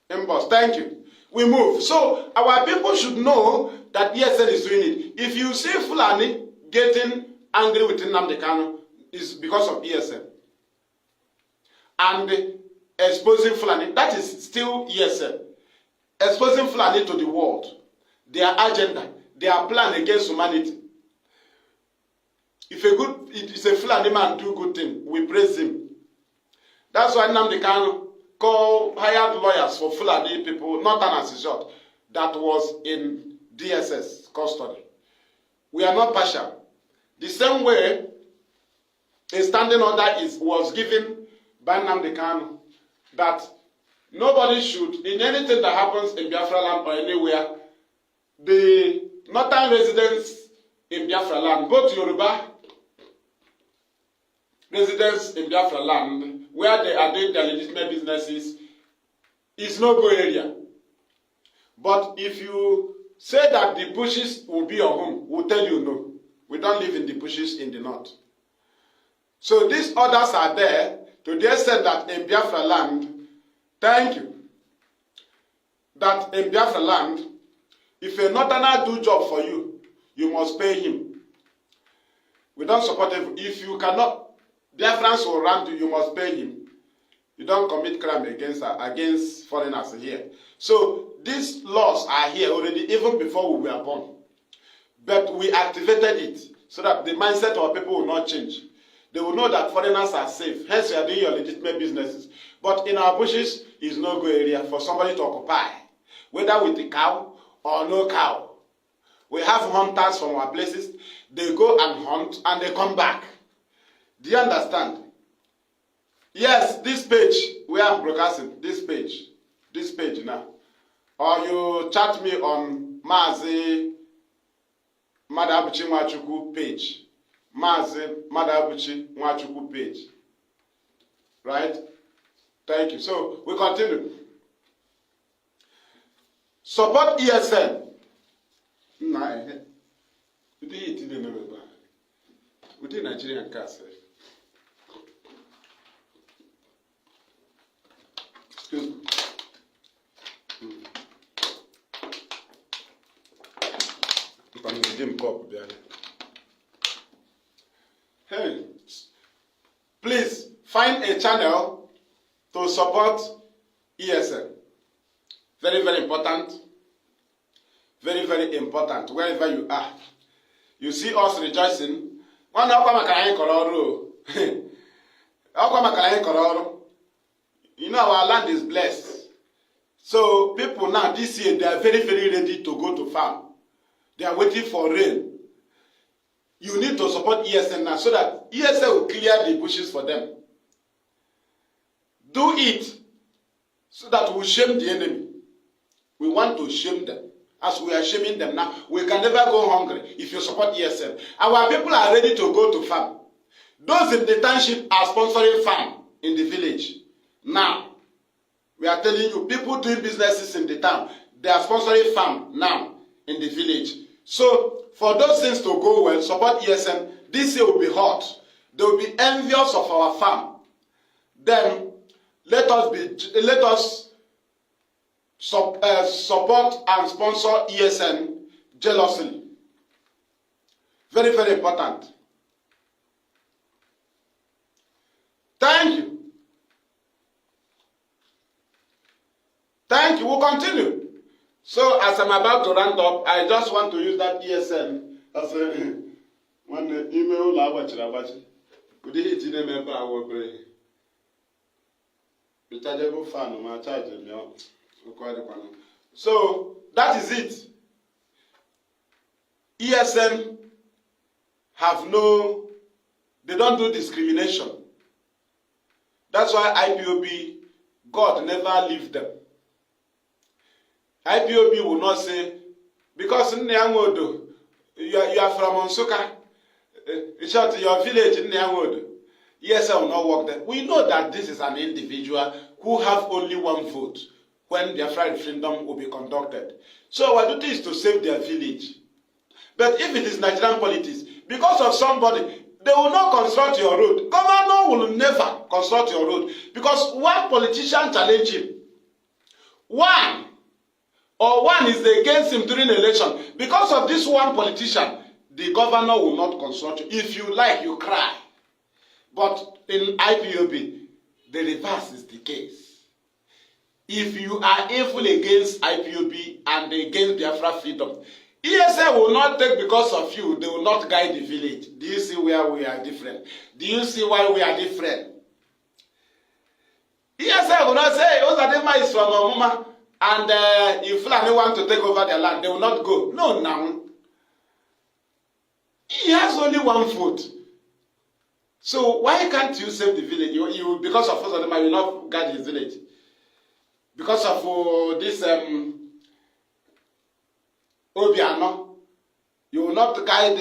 Inbox, thank you. We move. So our people should know that ESN is doing it. If you see Fulani getting angry with Nnamdikanu, it's because of ESN. And exposing Fulani, that is still ESN. Exposing Fulani to the world. Their agenda, their plan against humanity. If a Fulani man do good thing, we praise him. That's why Nnamdikanu hired lawyers for Fulani people, not an assistant, that was in DSS custody. We are not partial. The same way a standing order was given by Nnamdikanu that nobody should, in anything that happens in Biafra land or anywhere, the northern residents in Biafra land, both Yoruba residents in Biafra land, where they are doing their legitimate businesses, is no-go area. But if you say that the bushes will be your home, we'll tell you no. We don't live in the bushes in the north. So these orders are there to the extent that in Biafra land, thank you, that in Biafra land, if a northerner do job for you, you must pay him. We don't support him. If you cannot, Biafrans will run to you, must pay him. You don't commit crime against foreigners here. So these laws are here already, even before we were born. But we activated it so that the mindset of our people will not change. They will know that foreigners are safe. Hence, you are doing your legitimate businesses. But in our bushes is no-go area for somebody to occupy, whether with a cow or no cow. We have hunters from our places. They go and hunt and they come back. Do you understand? Yes, this page where I'm broadcasting, this page now. Or you chat me on Mazi Madabuchi Nwachukwu page. Mazi Madabuchi Nwachukwu page. Right? Thank you. So we continue. Support ESN. Within Nigerian cast. Excuse me. Hey, please find a channel to support ESN. Very, very important. Very, very important. Wherever you are, you see us rejoicing. You know, our land is blessed. So people now this year, they are very, very ready to go to farm. They are waiting for rain. You need to support ESN now so that ESN will clear the bushes for them. Do it so that we shame the enemy. We want to shame them. As we are shaming them now, we can never go hungry if you support ESN. Our people are ready to go to farm. Those in the township are sponsoring farm in the village. Now, we are telling you, people doing businesses in the town, they are sponsoring farm now in the village. So, for those things to go well, support ESN. This year will be hot. They will be envious of our farm. Then, let us support and sponsor ESN jealously. Very, very important. Thank you. Thank you. We'll continue. So, as I'm about to round up, I just want to use that ESN as a one email. Rechargeable fan, my charge. So that is it. ESN have they don't do discrimination. That's why IPOB, God never leave them. IPOB will not say, because Nnamdi, you are from Onsuka, your village in Nnamdi. Yes, I will not work there. We know that this is an individual who have only one vote when Biafra referendum will be conducted. So our duty is to save their village. But if it is Nigerian politics, because of somebody, they will not construct your road. Governor will never construct your road because one politician challenge him. One is against him during election. Because of this one politician, the governor will not construct you. If you like, you cry. But in IPOB, the reverse is the case. If you are evil against IPOB and against Biafra freedom, ESL will not take because of you. They will not guide the village. Do you see where we are different? Do you see why we are different? ESL will not say, Ozadema is from Omuma, and if Fulani want to take over their land, they will not go. No, now. He has only one vote. So why can't you save the village? You because of Ozadema, you will not guide his village. Because of this Obiano, you will not guide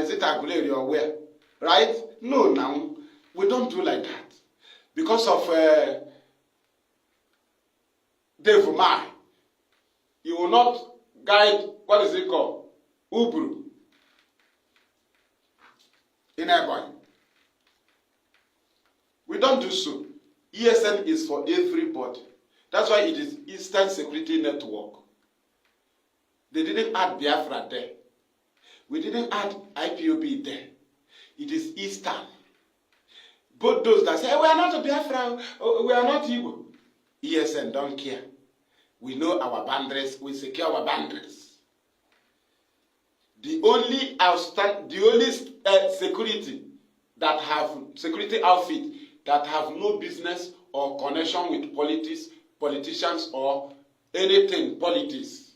is it Aguleri or where? Right? No, now. We don't do like that. Because of Devumai, you will not guide, what is it called? Ubru. In Ebony. We don't do so. ESN is for everybody. That's why it is Eastern Security Network. They didn't add Biafra there. We didn't add IPOB there. It is Eastern. Both those that say, we are not a Biafra, we are not Igbo. ESN don't care. We know our boundaries, we secure our boundaries. The only security that have security outfit that have no business or connection with politicians or anything politics.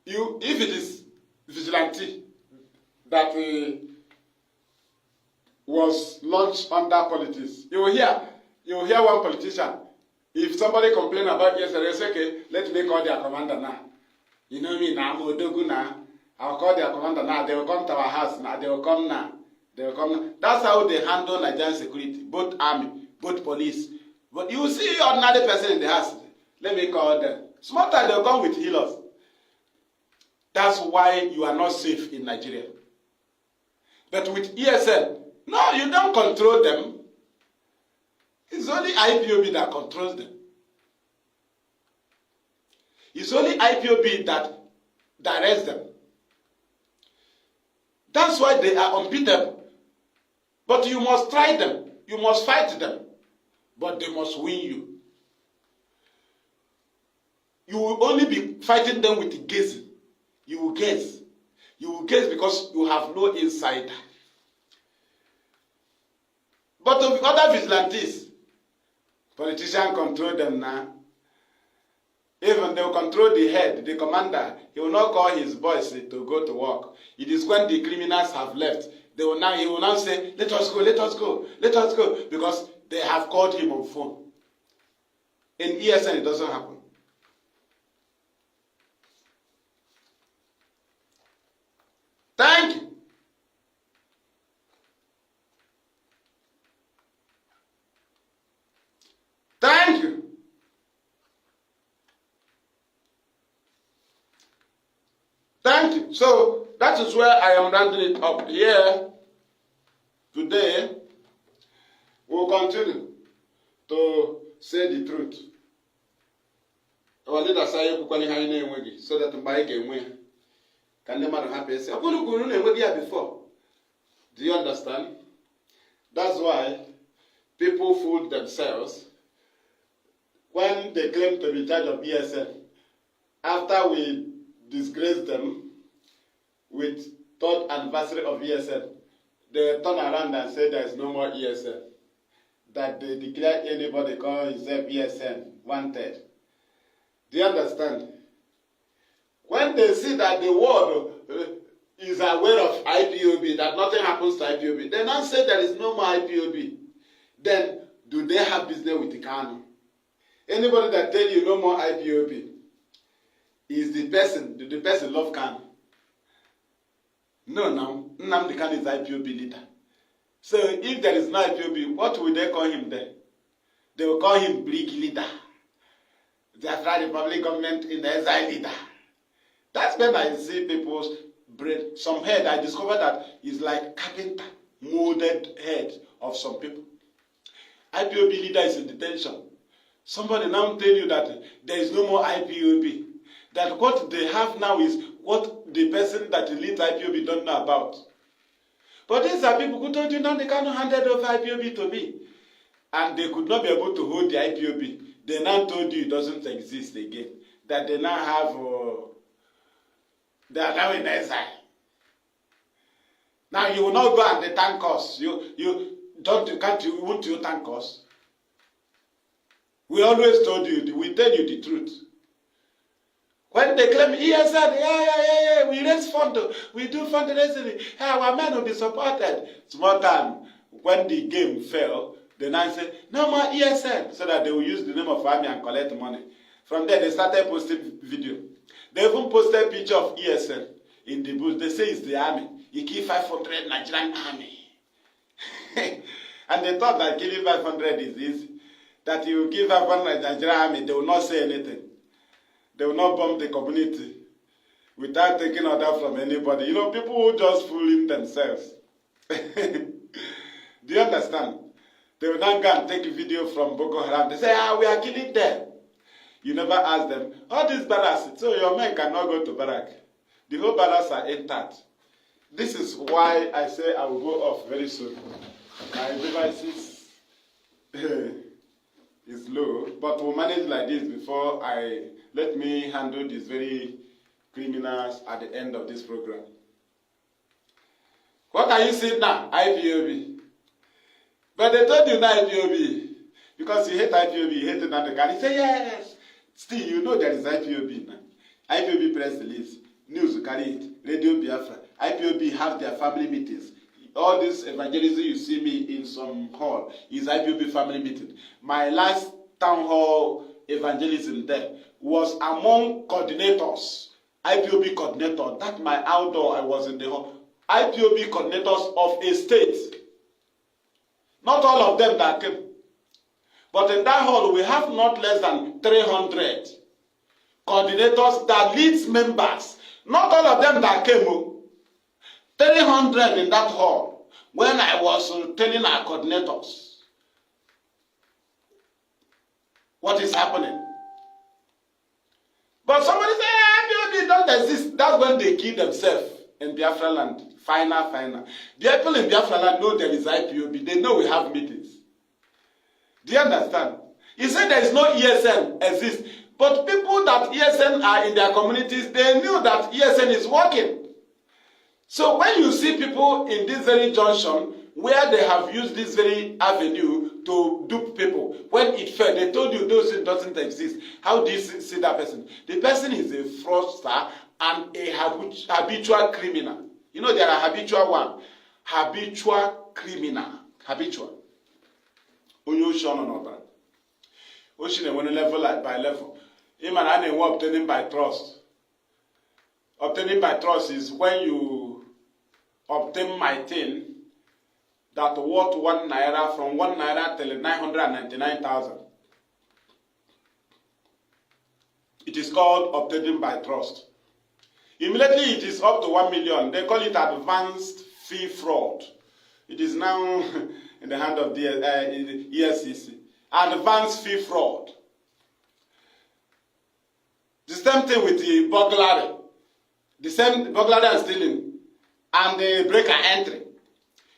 If it is vigilante that was launched under politics, you will hear one politician. If somebody complain about yesterday, say, okay, let me call their commander now. You know me now, I'm Odogu now. I'll call their commander now. They will come to our house now. They will come now. They will come now. That's how they handle Nigerian security, both army, both police. But you see ordinary person in the house. Let me call them. Small time they will come with healers. That's why you are not safe in Nigeria. But with ESN, no, you don't control them. It's only IPOB that controls them. It's only IPOB that directs them. That's why they are unbeatable. But you must try them. You must fight them. But they must win you. You will only be fighting them with gazing. You will guess. You will guess because you have no insider. But of other vigilantes, politicians control them now. Even they will control the head, the commander. He will not call his boys to go to work. It is when the criminals have left. He will now say, let us go, let us go, let us go. Because they have called him on phone. In ESN, it doesn't happen. Thank you. Thank you. Thank you. So that is where I am rounding it up here. Today, we'll continue to say the truth. Our leaders say so that my can win. Can the man happy say, before? Do you understand? That's why people fool themselves when they claim to be in charge of ESN. After we disgrace them with 3rd anniversary of ESN, they turn around and say there is no more ESN. That they declare anybody call himself ESN wanted. Do you understand? When they see that the world is is aware of IPOB, that nothing happens to IPOB. They now say there is no more IPOB. Then, do they have business with Kanu? Anybody that tell you no more IPOB is the person, do the person love Kanu? No, now, Nnamdikanu is IPOB leader. So, if there is no IPOB, what will they call him then? They will call him Brig leader. The Biafra Republic government in the exile leader. That's when I see people's brain. Some head, I discovered that is like carpenter, molded head of some people. IPOB leader is in detention. Somebody now tell you that there is no more IPOB. That what they have now is what the person that leads IPOB don't know about. But these are people who told you now they cannot hand over IPOB to me. And they could not be able to hold the IPOB. They now told you it doesn't exist again. That they now have, they are now in exile. Now you will not go and they thank us. Won't you thank us? We always told you, we tell you the truth. When they claim ESN, we raise fund, we do fundraising, our men will be supported. Small time, when the game fell, they now say, no more ESN, so that they will use the name of army and collect money. From there, they started posting video. They even posted a picture of ESN in the booth. They say it's the army. You kill 500 Nigerian army. And they thought that killing 500 is easy. That you give 500 Nigerian army, they will not say anything. They will not bomb the community without taking order from anybody. You know, people who just fooling themselves. Do you understand? They will not go and take a video from Boko Haram. They say, we are killing them. You never ask them, all these barracks, so your men cannot go to barrack. The whole barracks are intact. This is why I say I will go off very soon. My devices is low, but we'll manage like this before let me handle these very criminals at the end of this program. What are you saying now? IPOB. But they told you not IPOB. Because you hate IPOB, you hate Nnamdi. You say, yes. Still, you know there is IPOB now. IPOB press release. News, carry it. Radio Biafra. IPOB have their family meetings. All this evangelism you see me in some hall is IPOB family meeting. My last town hall evangelism there was among coordinators. IPOB coordinator. That's my outdoor. I was in the hall. IPOB coordinators of a state. Not all of them that came. But in that hall, we have not less than 300 coordinators that leads members. Not all of them that came. 300 in that hall. When I was telling our coordinators what is happening. But somebody say, IPOB don't exist. That's when they kill themselves in Biafra land. Final. The people in Biafra land know there is IPOB. They know we have meetings. Do you understand? He said there is no ESN exist. But people that ESN are in their communities, they knew that ESN is working. So when you see people in this very junction, where they have used this very avenue to dupe people, when it fell, they told you those things doesn't exist. How do you see that person? The person is a fraudster and a habitual criminal. You know there are habitual one. Habitual criminal. Habitual. Ocean when level by level. Obtaining by trust. Obtaining by trust is when you obtain my thing that worth 1 naira from 1 naira till 999,000. It is called obtaining by trust. Immediately it is up to 1 million. They call it advanced fee fraud. It is now in the hand of the ESCC. Advanced fee fraud. The same thing with the burglary. The same burglary and stealing. And the break and entry.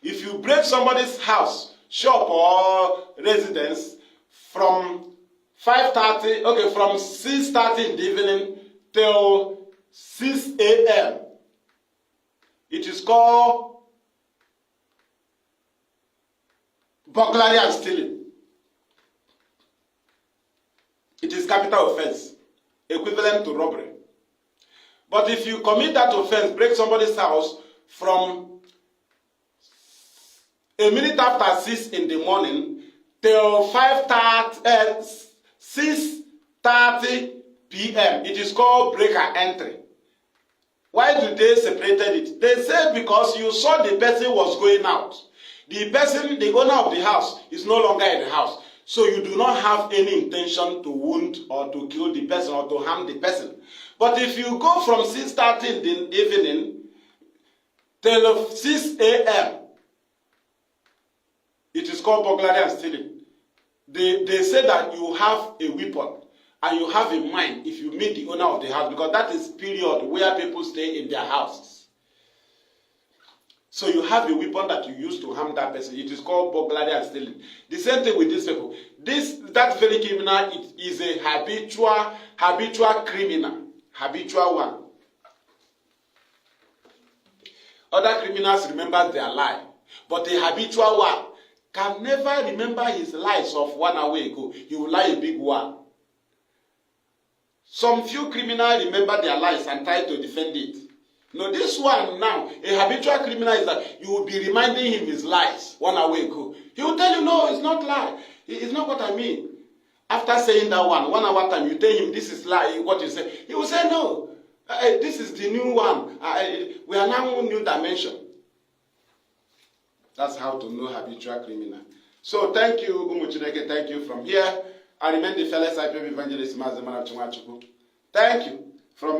If you break somebody's house, shop or residence from 5:30, okay, from 6:30 in the evening till 6 a.m. It is called burglary and stealing. It is capital offense, equivalent to robbery. But if you commit that offense, break somebody's house from a minute after 6 in the morning till 6:30 p.m. It is called breaker entry. Why do they separated it? They say because you saw the person was going out. The person, the owner of the house, is no longer in the house. So you do not have any intention to wound or to kill the person or to harm the person. But if you go from 6:30 in the evening till 6 a.m., it is called burglary and stealing. They say that you have a weapon and you have a mind if you meet the owner of the house, because that is period where people stay in their houses. So you have a weapon that you use to harm that person. It is called burglary and stealing. The same thing with these people. That very criminal, it is a habitual criminal. Habitual one. Other criminals remember their lie. But a habitual one can never remember his lies of 1 hour ago. He will lie a big one. Some few criminals remember their lies and try to defend it. No, this one now, a habitual criminal is that you will be reminding him his lies 1 hour ago. He will tell you, no, it's not lie. It's not what I mean. After saying that 1 hour time, you tell him this is lie, what you say. He will say, no, this is the new one. We are now in new dimension. That's how to know habitual criminal. So thank you, Umuchineke. Thank you from here. I remain the fearless Ipov Evangelist, Mazi. Thank you. From